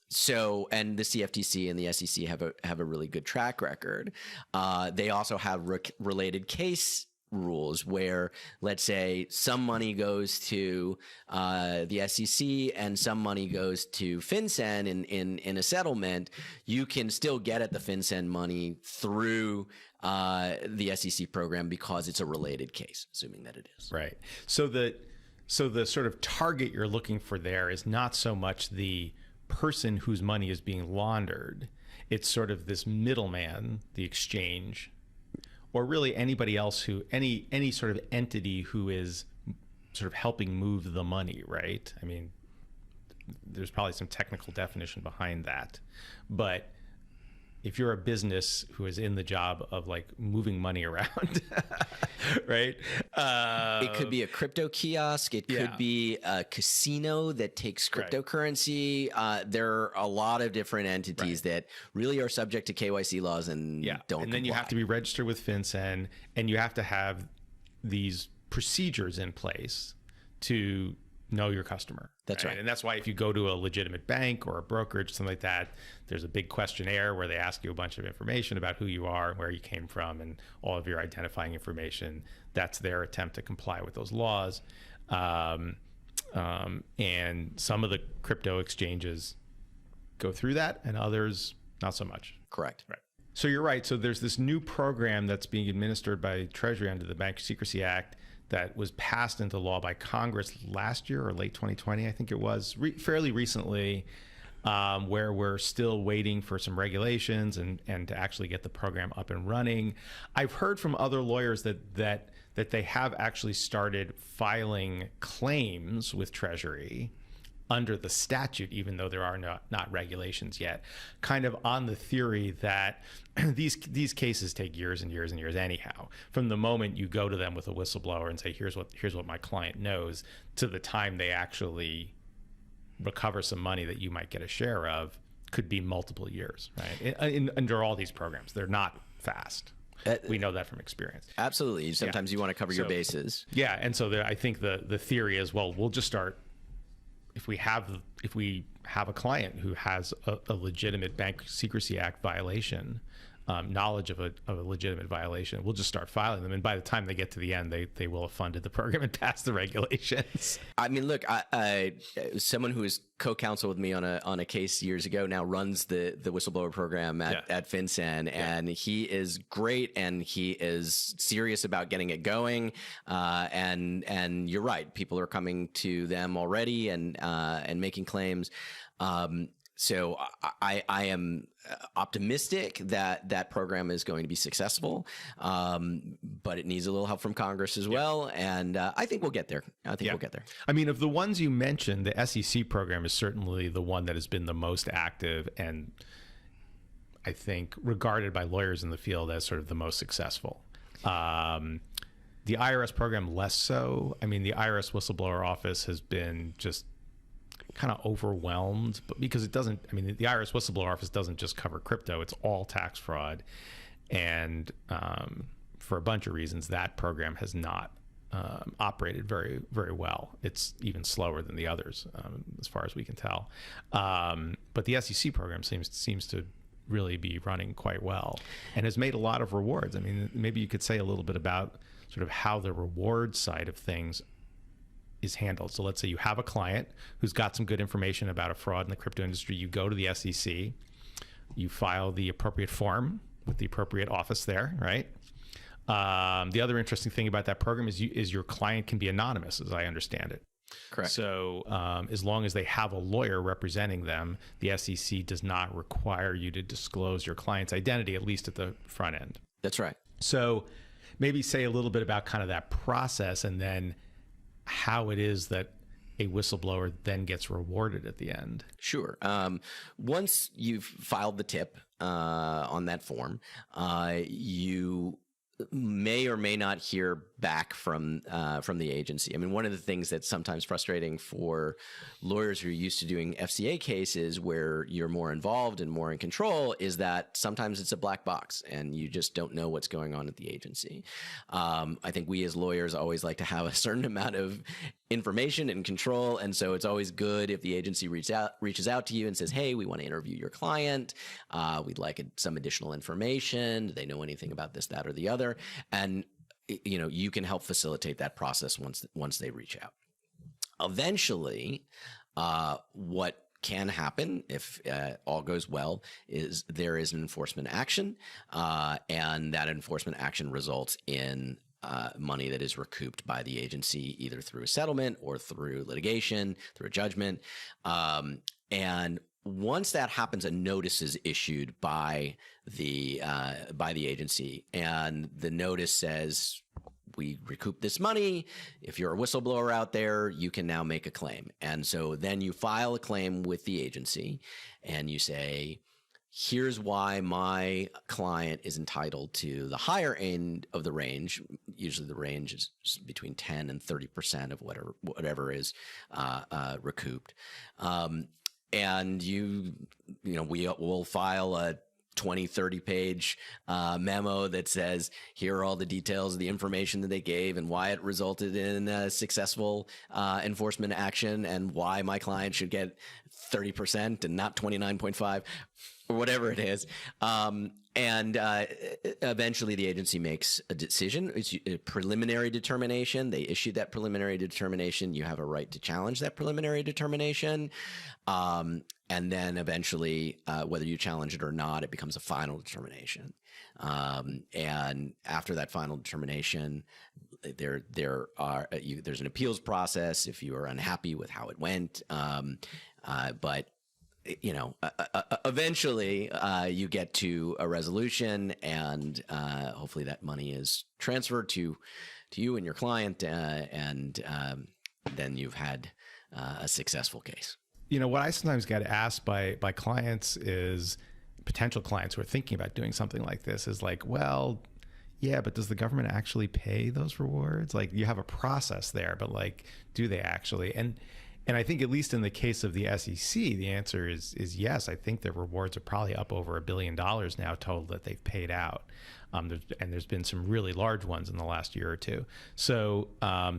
So, and the CFTC and the SEC have a really good track record. They also have related case rules where, let's say, some money goes to the SEC and some money goes to FinCEN in a settlement, you can still get at the FinCEN money through the SEC program because it's a related case, assuming that it is. Right. So the sort of target you're looking for there is not so much the person whose money is being laundered. It's sort of this middleman, the exchange, or really anybody else who, any sort of entity who is sort of helping move the money, right? I mean, there's probably some technical definition behind that. But if you're a business who is in the job of like moving money around, right? It could be a crypto kiosk. It could be a casino that takes cryptocurrency. There are a lot of different entities that really are subject to KYC laws and don't And then you have to be registered with FinCEN, and you have to have these procedures in place to know your customer. That's right. And that's why if you go to a legitimate bank or a brokerage, something like that, there's a big questionnaire where they ask you a bunch of information about who you are and where you came from and all of your identifying information. That's their attempt to comply with those laws. And some of the crypto exchanges go through that and others not so much. Correct. Right. So you're right. So there's this new program that's being administered by Treasury under the Bank Secrecy Act that was passed into law by Congress last year or late 2020, I think it was, fairly recently, where we're still waiting for some regulations and to actually get the program up and running. I've heard from other lawyers that they have actually started filing claims with Treasury under the statute, even though there are not regulations yet, kind of on the theory that these cases take years and years and years anyhow. From the moment you go to them with a whistleblower and say, here's what my client knows, to the time they actually recover some money that you might get a share of, could be multiple years, right? Under all these programs, they're not fast. We know that from experience. Absolutely. Sometimes you want to cover your bases. Yeah, and so I think the theory is, well, we'll just start. If we have a client who has a legitimate Bank Secrecy Act violation, knowledge of a legitimate violation, we'll just start filing them. And by the time they get to the end, they will have funded the program and passed the regulations. I mean, look, I someone who was co-counsel with me on a case years ago now runs the whistleblower program at FinCEN, and he is great, and he is serious about getting it going. And you're right, people are coming to them already and making claims. So I am optimistic that program is going to be successful, but it needs a little help from Congress as well. And I think we'll get there. We'll get there. I mean, of the ones you mentioned, the SEC program is certainly the one that has been the most active and I think regarded by lawyers in the field as sort of the most successful. The IRS program, less so. I mean, the IRS whistleblower office has been just kind of overwhelmed, but because it doesn't, I mean, the IRS whistleblower office doesn't just cover crypto, it's all tax fraud. And for a bunch of reasons, that program has not operated very, very well. It's even slower than the others, as far as we can tell. But the SEC program seems to really be running quite well and has made a lot of rewards. I mean, maybe you could say a little bit about sort of how the reward side of things is handled. So let's say you have a client who's got some good information about a fraud in the crypto industry. You go to the SEC, you file the appropriate form with the appropriate office there, right? The other interesting thing about that program is your client can be anonymous, as I understand it. Correct. So as long as they have a lawyer representing them, the SEC does not require you to disclose your client's identity, at least at the front end. That's right. So maybe say a little bit about kind of that process and then how it is that a whistleblower then gets rewarded at the end. Sure. Once you've filed the tip on that form, you may or may not hear back from the agency. I mean, one of the things that's sometimes frustrating for lawyers who are used to doing FCA cases where you're more involved and more in control is that sometimes it's a black box and you just don't know what's going on at the agency. I think we as lawyers always like to have a certain amount of information and control, and so it's always good if the agency reaches out to you and says, hey, we want to interview your client. We'd like some additional information. Do they know anything about this, that, or the other? And you can help facilitate that process once they reach out. Eventually, what can happen if all goes well is there is an enforcement action, and that enforcement action results in money that is recouped by the agency either through a settlement or through litigation, through a judgment. And once that happens, a notice is issued by the agency, and the notice says, we recoup this money. If you're a whistleblower out there, you can now make a claim. And so then you file a claim with the agency and you say, here's why my client is entitled to the higher end of the range. Usually the range is between 10 and 30% of whatever is recouped. And we will file a 20, 30 page memo that says, here are all the details of the information that they gave and why it resulted in a successful enforcement action and why my client should get 30% and not 29.5 or whatever it is. And eventually the agency makes a decision. It's a preliminary determination. They issue that preliminary determination. You have a right to challenge that preliminary determination. And then eventually, whether you challenge it or not, it becomes a final determination. And after that final determination, there's an appeals process if you are unhappy with how it went. But eventually you get to a resolution, and hopefully that money is transferred to you and your client, and then you've had a successful case. What I sometimes get asked by clients is, potential clients who are thinking about doing something like this, is like, well, yeah, but does the government actually pay those rewards? Like, you have a process there, but like, do they actually? And I think, at least in the case of the SEC, the answer is yes. I think their rewards are probably up over $1 billion now total that they've paid out. There's been some really large ones in the last year or two. So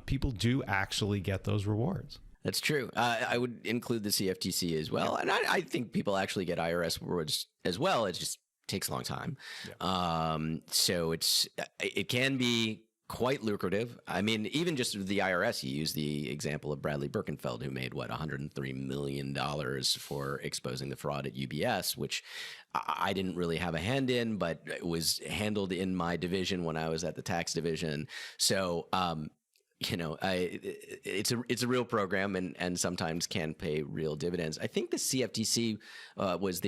people do actually get those rewards. That's true. I would include the CFTC as well. And I think people actually get IRS rewards as well. It just takes a long time. Yeah. So it can be quite lucrative. I mean, even just the IRS, you use the example of Bradley Birkenfeld, who made $103 million for exposing the fraud at UBS, which I didn't really have a hand in, but it was handled in my division when I was at the tax division. So, it's a real program, and sometimes can pay real dividends. I think the CFTC was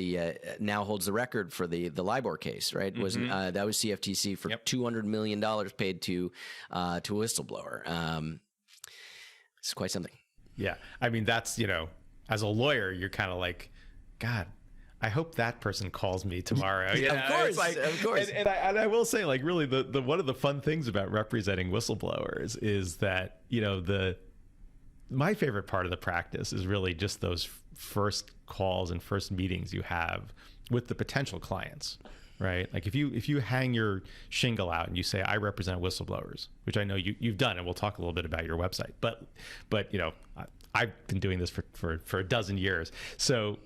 now holds the record for the LIBOR case, right? Mm-hmm. That was CFTC for $200 million paid to a whistleblower. It's quite something. Yeah, I mean, that's as a lawyer, you're kind of like, God, I hope that person calls me tomorrow. Yeah, of course. And I will say, like, really, the one of the fun things about representing whistleblowers is that, my favorite part of the practice is really just those first calls and first meetings you have with the potential clients, right? Like, if you hang your shingle out and you say, I represent whistleblowers, which I know you've done, and we'll talk a little bit about your website, but I've been doing this for a dozen years. So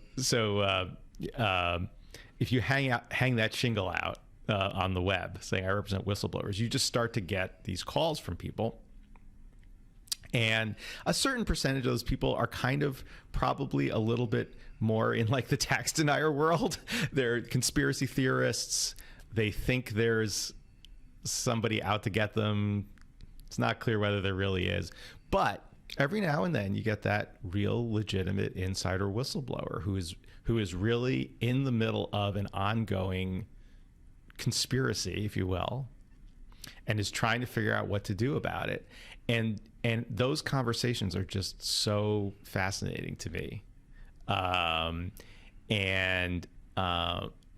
if you hang that shingle out on the web saying I represent whistleblowers, you just start to get these calls from people. And a certain percentage of those people are kind of probably a little bit more in like the tax denier world. They're conspiracy theorists. They think there's somebody out to get them. It's not clear whether there really is. But every now and then you get that real legitimate insider whistleblower who is really in the middle of an ongoing conspiracy, if you will, and is trying to figure out what to do about it. And those conversations are just so fascinating to me. And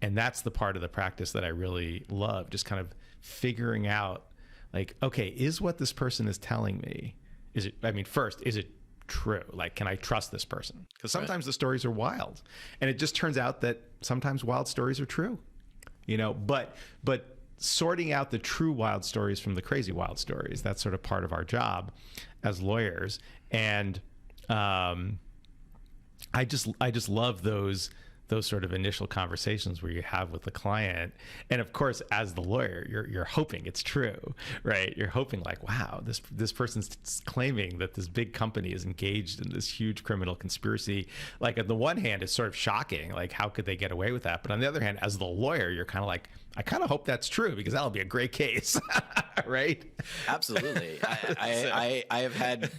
that's the part of the practice that I really love, just kind of figuring out, like, okay, is what this person is telling me, is it true? Like, can I trust this person? Because sometimes the stories are wild, and it just turns out that sometimes wild stories are true, but sorting out the true wild stories from the crazy wild stories, that's sort of part of our job as lawyers. And I just love those those sort of initial conversations where you have with the client. And of course, as the lawyer, you're hoping it's true, right? You're hoping like, wow, this person's claiming that this big company is engaged in this huge criminal conspiracy. Like, on the one hand, it's sort of shocking. Like, how could they get away with that? But on the other hand, as the lawyer, you're kind of like, I kind of hope that's true, because that'll be a great case, right? Absolutely. I have had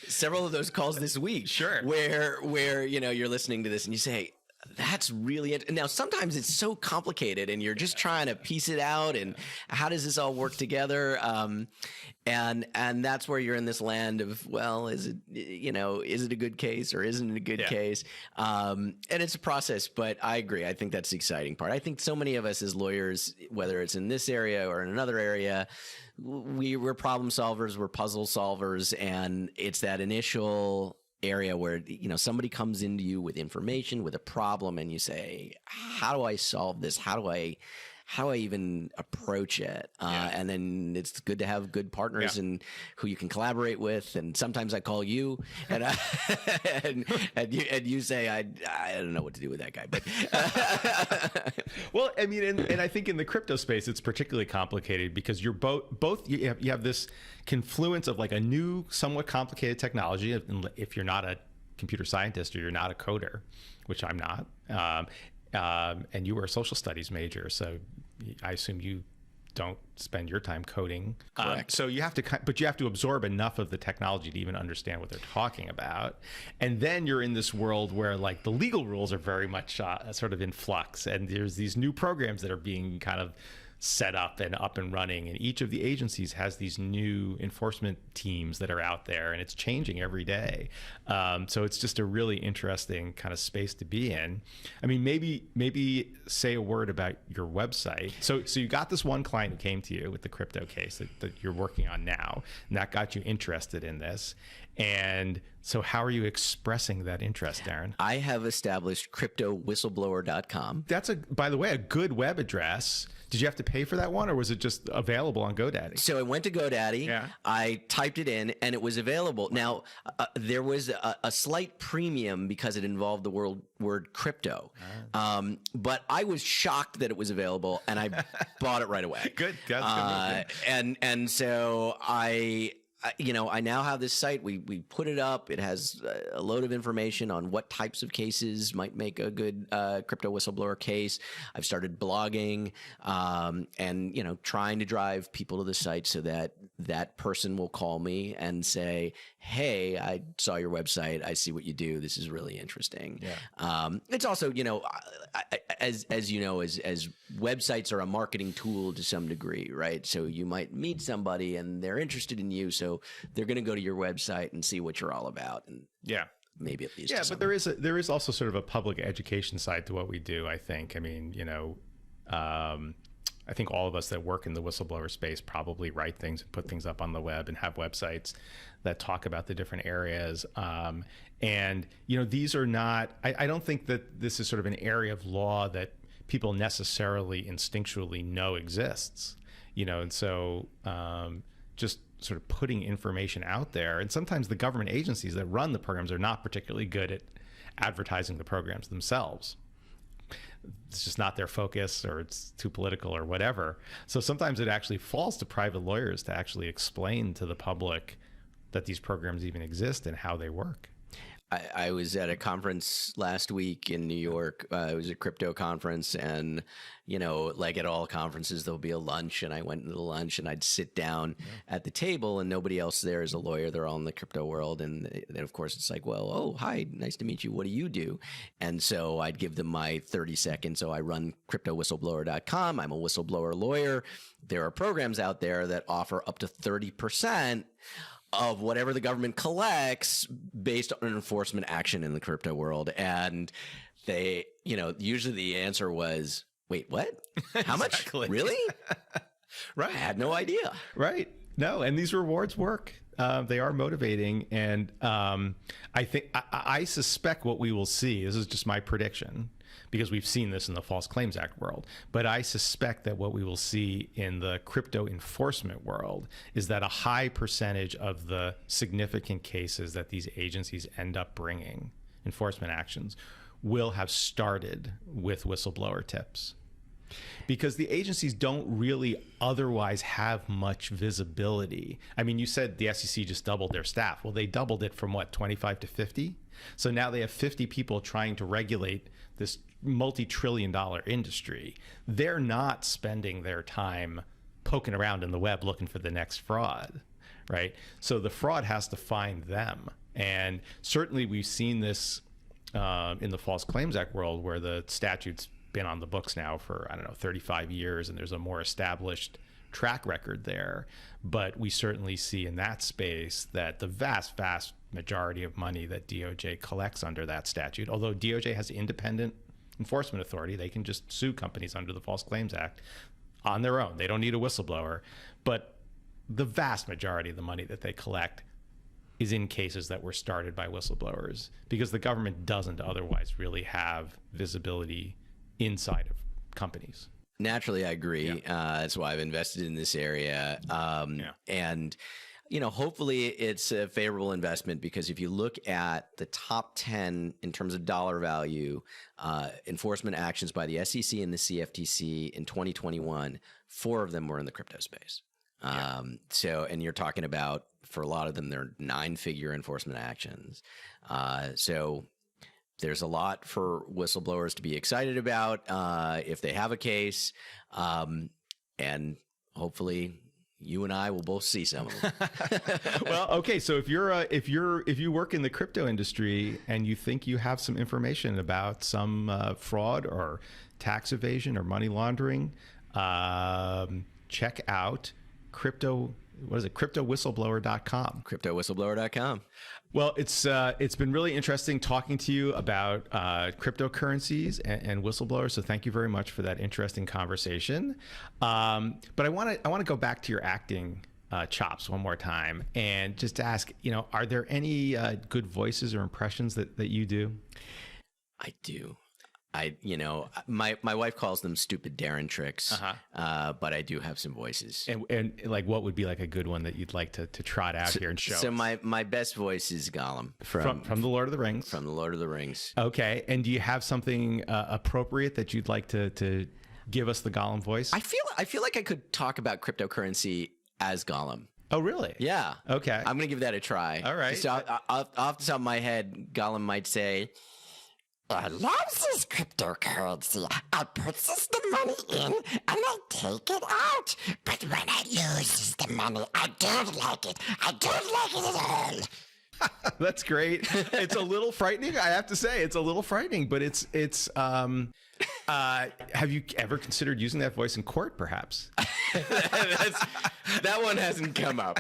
several of those calls this week. Sure. Where you're listening to this and you say, that's really it. Now, sometimes it's so complicated and you're just trying to piece it out, and how does this all work together? And that's where you're in this land of, well, is it a good case or isn't it a good case? And it's a process, but I agree. I think that's the exciting part. I think so many of us as lawyers, whether it's in this area or in another area, we're problem solvers, we're puzzle solvers, and it's that initial area where somebody comes into you with information, with a problem, and you say, how do I solve this? How do I even approach it? And then it's good to have good partners and who you can collaborate with. And sometimes I call you and and you say, I don't know what to do with that guy, but well, I mean, and I think in the crypto space, it's particularly complicated because you're both you have this confluence of like a new, somewhat complicated technology. If you're not a computer scientist or you're not a coder, which I'm not, and you were a social studies major, so I assume you don't spend your time coding. Correct. So you have to absorb enough of the technology to even understand what they're talking about. And then you're in this world where like the legal rules are very much sort of in flux, and there's these new programs that are being kind of set up and running, and each of the agencies has these new enforcement teams that are out there, and it's changing every day. So it's just a really interesting kind of space to be in. I mean, maybe say a word about your website. So you got this one client who came to you with the crypto case that you're working on now, and that got you interested in this. And so how are you expressing that interest, Daren? I have established cryptowhistleblowers.com. That's, by the way, a good web address. Did you have to pay for that one, or was it just available on GoDaddy? So I went to GoDaddy. Yeah. I typed it in, and it was available. Now, there was a slight premium because it involved the word crypto. But I was shocked that it was available, and I bought it right away. Good. That's good. And so I now have this site. We put it up. It has a load of information on what types of cases might make a good crypto whistleblower case. I've started blogging and trying to drive people to the site so that person will call me and say, hey, I saw your website. I see what you do. This is really interesting. Yeah. It's also, as websites are a marketing tool to some degree, right? So you might meet somebody and they're interested in you. So they're going to go to your website and see what you're all about. And maybe at least. Yeah, but there is also sort of a public education side to what we do, I think. I mean, I think all of us that work in the whistleblower space probably write things and put things up on the web and have websites that talk about the different areas. And, these are not, I don't think that this is sort of an area of law that people necessarily instinctually know exists, and so just sort of putting information out there. And sometimes the government agencies that run the programs are not particularly good at advertising the programs themselves. It's just not their focus, or it's too political or whatever. So sometimes it actually falls to private lawyers to actually explain to the public that these programs even exist and how they work. I was at a conference last week in New York. It was a crypto conference, and like at all conferences, there'll be a lunch, and I went into the lunch, and I'd sit down at the table, and nobody else there is a lawyer. They're all in the crypto world, and then of course it's like, well, oh, hi, nice to meet you. What do you do? And so I'd give them my 30 seconds. So I run cryptowhistleblowers.com. I'm a whistleblower lawyer. There are programs out there that offer up to 30% of whatever the government collects based on an enforcement action in the crypto world. And they, usually the answer was, wait, what? How much? Really? Right. I had no idea. Right. No, and these rewards work. They are motivating. And I suspect what we will see, this is just my prediction, because we've seen this in the False Claims Act world, but I suspect that what we will see in the crypto enforcement world is that a high percentage of the significant cases that these agencies end up bringing, enforcement actions, will have started with whistleblower tips, because the agencies don't really otherwise have much visibility. I mean, you said the SEC just doubled their staff. Well, they doubled it from what, 25 to 50? So now they have 50 people trying to regulate this multi-trillion-dollar industry. They're not spending their time poking around in the web looking for the next fraud, right? So the fraud has to find them. And certainly we've seen this in the False Claims Act world, where the statute's been on the books now for, 35 years, and there's a more established track record there. But we certainly see in that space that the vast majority of money that DOJ collects under that statute, although DOJ has independent enforcement authority, they can just sue companies under the False Claims Act on their own. They don't need a whistleblower. But the vast majority of the money that they collect is in cases that were started by whistleblowers, because the government doesn't otherwise really have visibility inside of companies. Naturally, I agree. That's why I've invested in this area. And, hopefully it's a favorable investment, because if you look at the top 10 in terms of dollar value, enforcement actions by the SEC and the CFTC in 2021, 4 of them were in the crypto space. And you're talking about, for a lot of them, they're 9-figure enforcement actions. So there's a lot for whistleblowers to be excited about if they have a case, and hopefully you and I will both see some of them. Well, okay. So if you work in the crypto industry and you think you have some information about some fraud or tax evasion or money laundering, check out cryptowhistleblower.com. Cryptowhistleblower.com. Well, it's been really interesting talking to you about cryptocurrencies and whistleblowers. So thank you very much for that interesting conversation. But I want to go back to your acting chops one more time and just ask, are there any good voices or impressions that you do? I do. My wife calls them stupid Daren tricks, but I do have some voices. And like, what would be like a good one that you'd like to trot out here and show? So my best voice is Golem from the Lord of the Rings. From the Lord of the Rings. Okay, and do you have something appropriate that you'd like to give us the Golem voice? I feel like I could talk about cryptocurrency as Golem. Oh, really? Yeah. Okay. I'm gonna give that a try. All right. So off the top of my head, Golem might say, I loves this cryptocurrency. I puts the money in and I take it out. But when I lose the money, I don't like it. I don't like it at all. That's great. It's a little frightening, I have to say. It's a little frightening, but it's have you ever considered using that voice in court, perhaps? That one hasn't come up.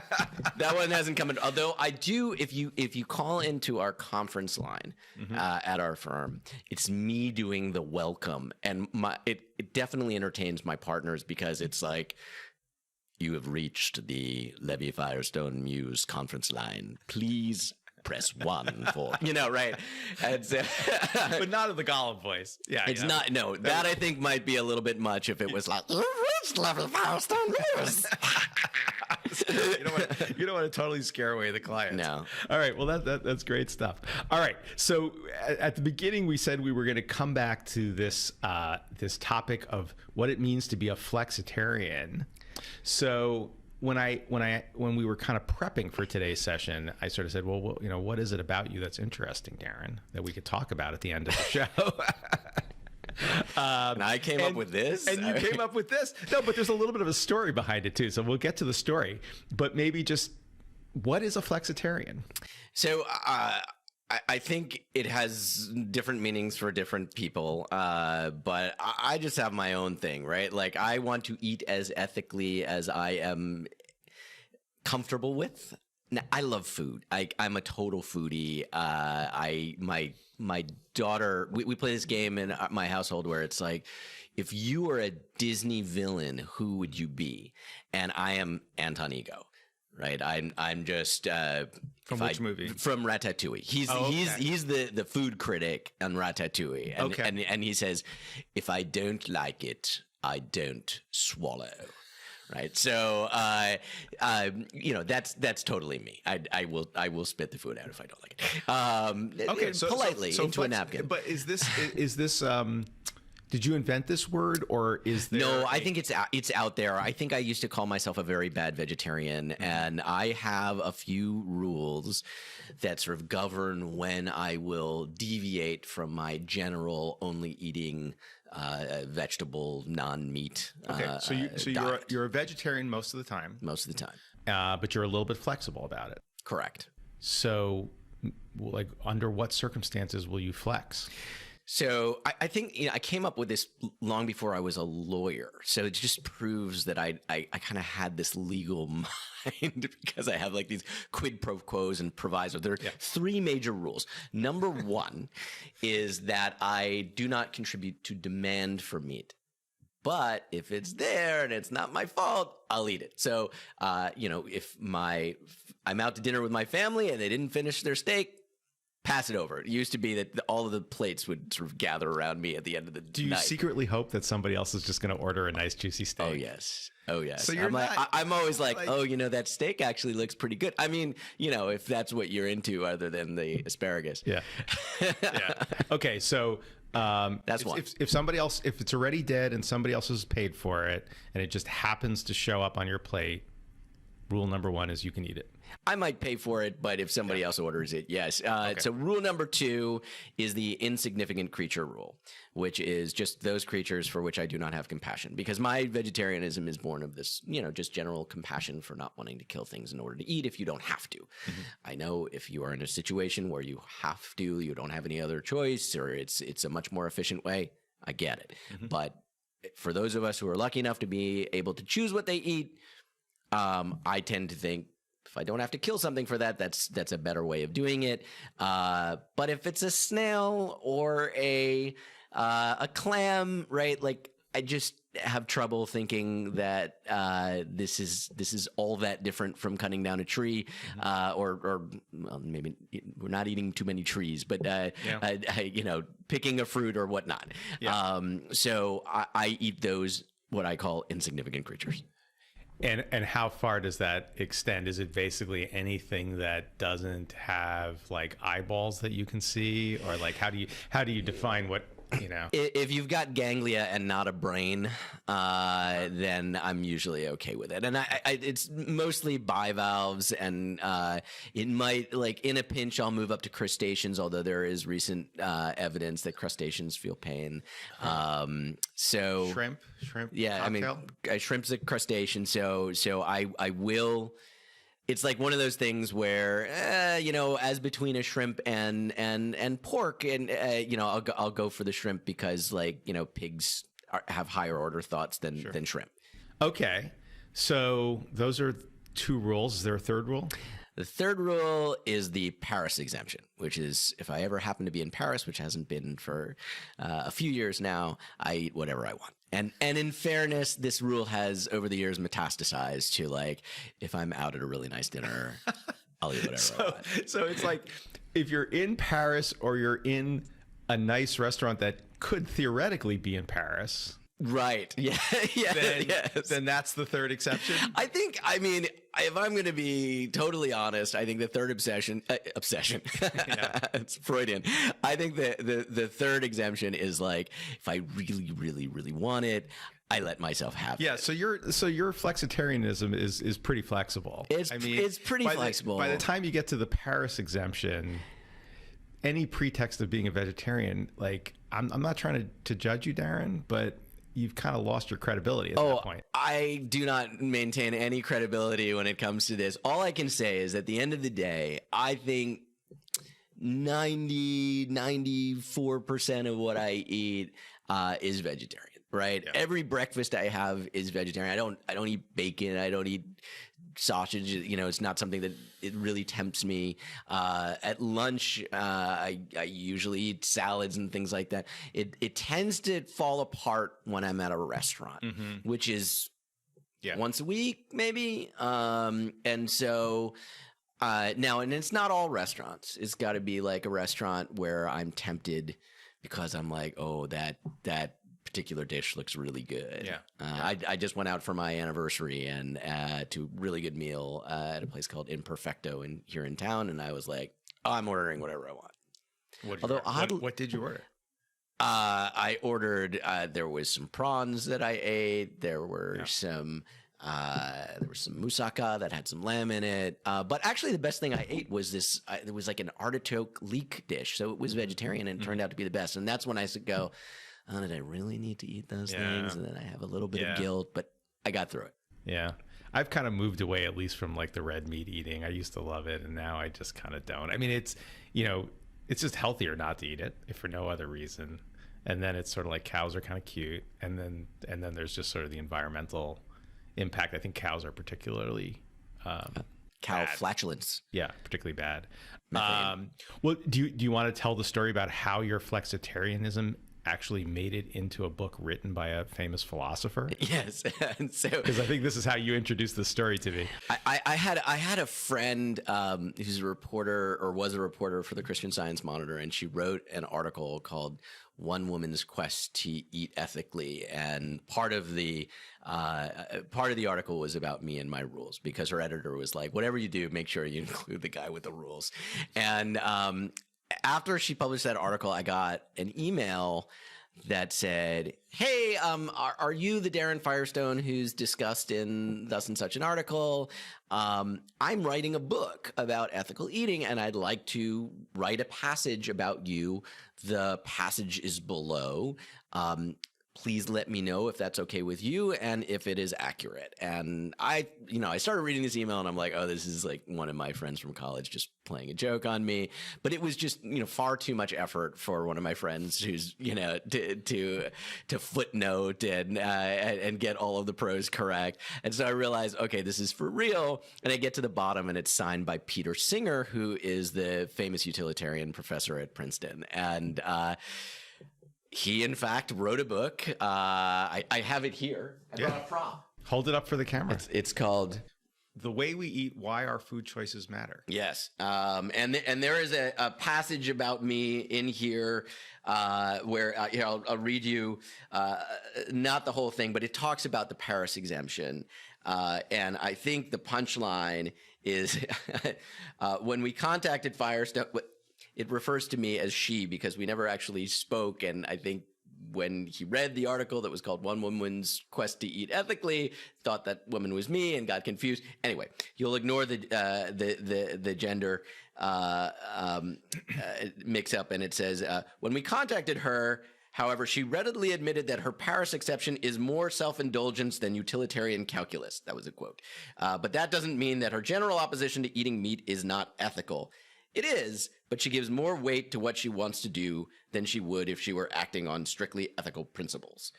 That one hasn't come in. Although I do, if you call into our conference line at our firm, it's me doing the welcome, and it definitely entertains my partners, because it's like, you have reached the Levy Firestone Muse conference line. Please press 1 for, right? And so, But not in the Golem voice. Yeah, it's not. No, that I think might be a little bit much if it was like, You reached Levy Firestone Muse. You don't want to totally scare away the clients. No. All right. Well, that's great stuff. All right. So at the beginning, we said we were going to come back to this topic of what it means to be a flexitarian. So when we were kind of prepping for today's session, I sort of said, well, what is it about you that's interesting, Daren, that we could talk about at the end of the show? And I came up with this. And you came up with this. No, but there's a little bit of a story behind it too. So we'll get to the story. But maybe just, what is a flexitarian? So I think it has different meanings for different people, but I just have my own thing, right? Like, I want to eat as ethically as I am comfortable with. Now, I love food. I'm a total foodie. My daughter, we play this game in my household where it's like, if you were a Disney villain, who would you be? And I am Anton Ego. Right, I'm just from which movie? From Ratatouille. He's the food critic on Ratatouille, and he says, if I don't like it, I don't swallow. right? So, that's totally me. I will spit the food out if I don't like it. Okay, politely into a napkin. But is this? Did you invent this word, or is there? No, I think it's out there. I think I used to call myself a very bad vegetarian, and I have a few rules that sort of govern when I will deviate from my general only eating vegetable, non-meat. Okay, so you're a vegetarian most of the time. Most of the time, but you're a little bit flexible about it. Correct. So, like, under what circumstances will you flex? So I think I came up with this long before I was a lawyer. So it just proves that I kind of had this legal mind because I have like these quid pro quos and provisos. There are three major rules. Number one is that I do not contribute to demand for meat. But if it's there and it's not my fault, I'll eat it. So, if I'm out to dinner with my family and they didn't finish their steak, pass it over. It used to be that all of the plates would sort of gather around me at the end of the night. Do you secretly hope that somebody else is just going to order a nice juicy steak? Oh yes. So I'm always like, that steak actually looks pretty good. I mean, if that's what you're into, other than the asparagus. Yeah. Okay, so that's one. If somebody else, if it's already dead and somebody else has paid for it, and it just happens to show up on your plate, rule number one is you can eat it. I might pay for it, but if somebody else orders it, yes. So rule number two is the insignificant creature rule, which is just those creatures for which I do not have compassion, because my vegetarianism is born of this, just general compassion for not wanting to kill things in order to eat if you don't have to. Mm-hmm. I know if you are in a situation where you have to, you don't have any other choice, or it's a much more efficient way, I get it. Mm-hmm. But for those of us who are lucky enough to be able to choose what they eat, I tend to think, if I don't have to kill something for that, that's a better way of doing it. But if it's a snail or a clam, right? Like, I just have trouble thinking that this is all that different from cutting down a tree, or maybe we're not eating too many trees, but picking a fruit or whatnot. Yeah. So I eat those, what I call insignificant creatures. And how far does that extend? Is it basically anything that doesn't have like eyeballs that you can see, or like how do you define what? If you've got ganglia and not a brain, then I'm usually okay with it. And it's mostly bivalves, and it might, like, in a pinch, I'll move up to crustaceans, although there is recent evidence that crustaceans feel pain. So shrimp, yeah, cocktail? I mean, shrimp's a crustacean, so I will. It's like one of those things where, as between a shrimp and pork, and I'll go for the shrimp because, like, pigs have higher order thoughts than shrimp. Okay, so those are two rules. Is there a third rule? The third rule is the Paris exemption, which is if I ever happen to be in Paris, which hasn't been for a few years now, I eat whatever I want. And in fairness, this rule has over the years metastasized to, like, if I'm out at a really nice dinner, I'll eat whatever I want. So it's like if you're in Paris or you're in a nice restaurant that could theoretically be in Paris. Right. Yeah. Then that's the third exception. I mean, if I'm going to be totally honest, I think the third obsession, it's Freudian. I think the third exemption is, like, if I really, really, really want it, I let myself have it. Yeah. So your flexitarianism is pretty flexible. It's pretty flexible. By the time you get to the Paris exemption, any pretext of being a vegetarian, like, I'm not trying to judge you, Daren, but you've kind of lost your credibility at that point. I do not maintain any credibility when it comes to this. All I can say is at the end of the day, I think 94% of what I eat is vegetarian, right? Yeah. Every breakfast I have is vegetarian. I don't eat bacon. I don't eat sausage. It's not something that it really tempts me. At lunch, I usually eat salads and things like that. It tends to fall apart when I'm at a restaurant, which is once a week, maybe. And so now, and it's not all restaurants. It's got to be like a restaurant where I'm tempted because I'm like, oh, that particular dish looks really good. Yeah. I just went out for my anniversary and to a really good meal at a place called Imperfecto here in town, and I was like, oh, I'm ordering whatever I want. What did you order? I ordered. There was some prawns that I ate. There were some moussaka that had some lamb in it. But actually, the best thing I ate was this. It was like an artichoke leek dish, so it was vegetarian and it turned out to be the best. And that's when I said, "Go, oh, did I really need to eat those things?" And then I have a little bit of guilt, but I got through it. Yeah. I've kind of moved away, at least from like the red meat eating. I used to love it, and now I just kind of don't. I mean, it's just healthier not to eat it, if for no other reason. And then it's sort of like cows are kind of cute, and then there's just sort of the environmental impact. I think cows are particularly Cow bad. flatulence. Yeah, particularly bad. Methane. Well, do you want to tell the story about how your flexitarianism actually made it into a book written by a famous philosopher? Yes, and so Because I think this is how you introduced the story to me. I had a friend who's a reporter or was a reporter for the Christian Science Monitor, and she wrote an article called "One Woman's Quest to Eat Ethically," and part of the article was about me and my rules, because her editor was like, "Whatever you do, make sure you include the guy with the rules." And after she published that article, I got an email that said, "Hey, are you the Daren Firestone who's discussed in thus and such an article? I'm writing a book about ethical eating, and I'd like to write a passage about you. The passage is below. Please let me know if that's okay with you and if it is accurate." And I started reading this email and I'm like, oh, this is like one of my friends from college just playing a joke on me. But it was just, far too much effort for one of my friends who's, to footnote and get all of the pros correct. And so I realized, okay, this is for real. And I get to the bottom and it's signed by Peter Singer, who is the famous utilitarian professor at Princeton. And, he, in fact, wrote a book. I have it here. I brought a prop. Hold it up for the camera. It's called The Way We Eat, Why Our Food Choices Matter. Yes. And there is a passage about me in here where I'll read you not the whole thing, but it talks about the Paris exemption. And I think the punchline is when we contacted Firestone, it refers to me as she because we never actually spoke. And I think when he read the article that was called "One Woman's Quest to Eat Ethically," thought that woman was me and got confused. Anyway, you'll ignore the gender mix up, and it says, when we contacted her, however, she readily admitted that her Paris exception is more self-indulgence than utilitarian calculus. That was a quote. But that doesn't mean that her general opposition to eating meat is not ethical. It is, but she gives more weight to what she wants to do than she would if she were acting on strictly ethical principles.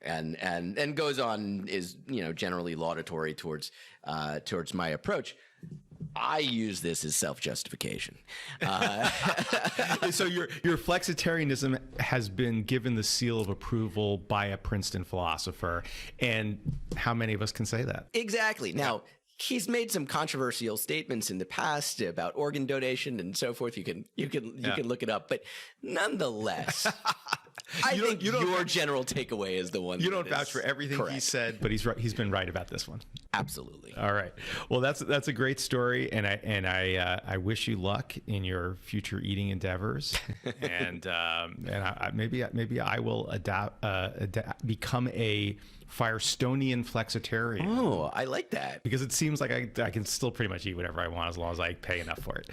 And goes on, is generally laudatory towards my approach. I use this as self-justification. So your flexitarianism has been given the seal of approval by a Princeton philosopher, and how many of us can say that? Exactly. Now, he's made some controversial statements in the past about organ donation and so forth. You can look it up, but nonetheless, I think your general takeaway is the one. You don't vouch for everything correct. he said, but he's been right about this one. Absolutely. All right. Well, that's a great story, and I wish you luck in your future eating endeavors, and maybe I will become a Firestonian flexitarian. Oh, I like that. Because it seems like I can still pretty much eat whatever I want as long as I pay enough for it.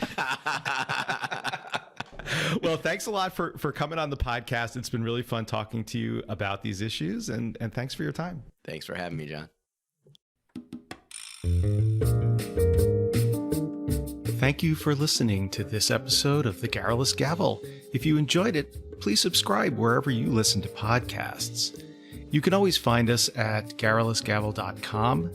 Well, thanks a lot for coming on the podcast. It's been really fun talking to you about these issues, and thanks for your time. Thanks for having me, John. Thank you for listening to this episode of the Garrulous Gavel. If you enjoyed it, please subscribe wherever you listen to podcasts. You can always find us at garrulousgavel.com.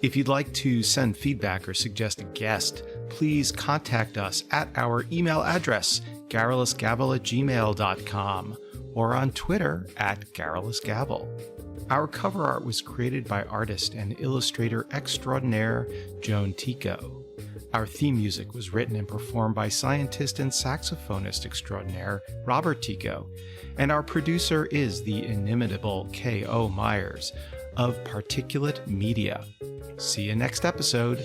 If you'd like to send feedback or suggest a guest, please contact us at our email address, garrulousgavel@gmail.com, or on Twitter at garrulousgavel. Our cover art was created by artist and illustrator extraordinaire Joan Tico. Our theme music was written and performed by scientist and saxophonist extraordinaire Robert Tico, and our producer is the inimitable K.O. Myers of Particulate Media. See you next episode.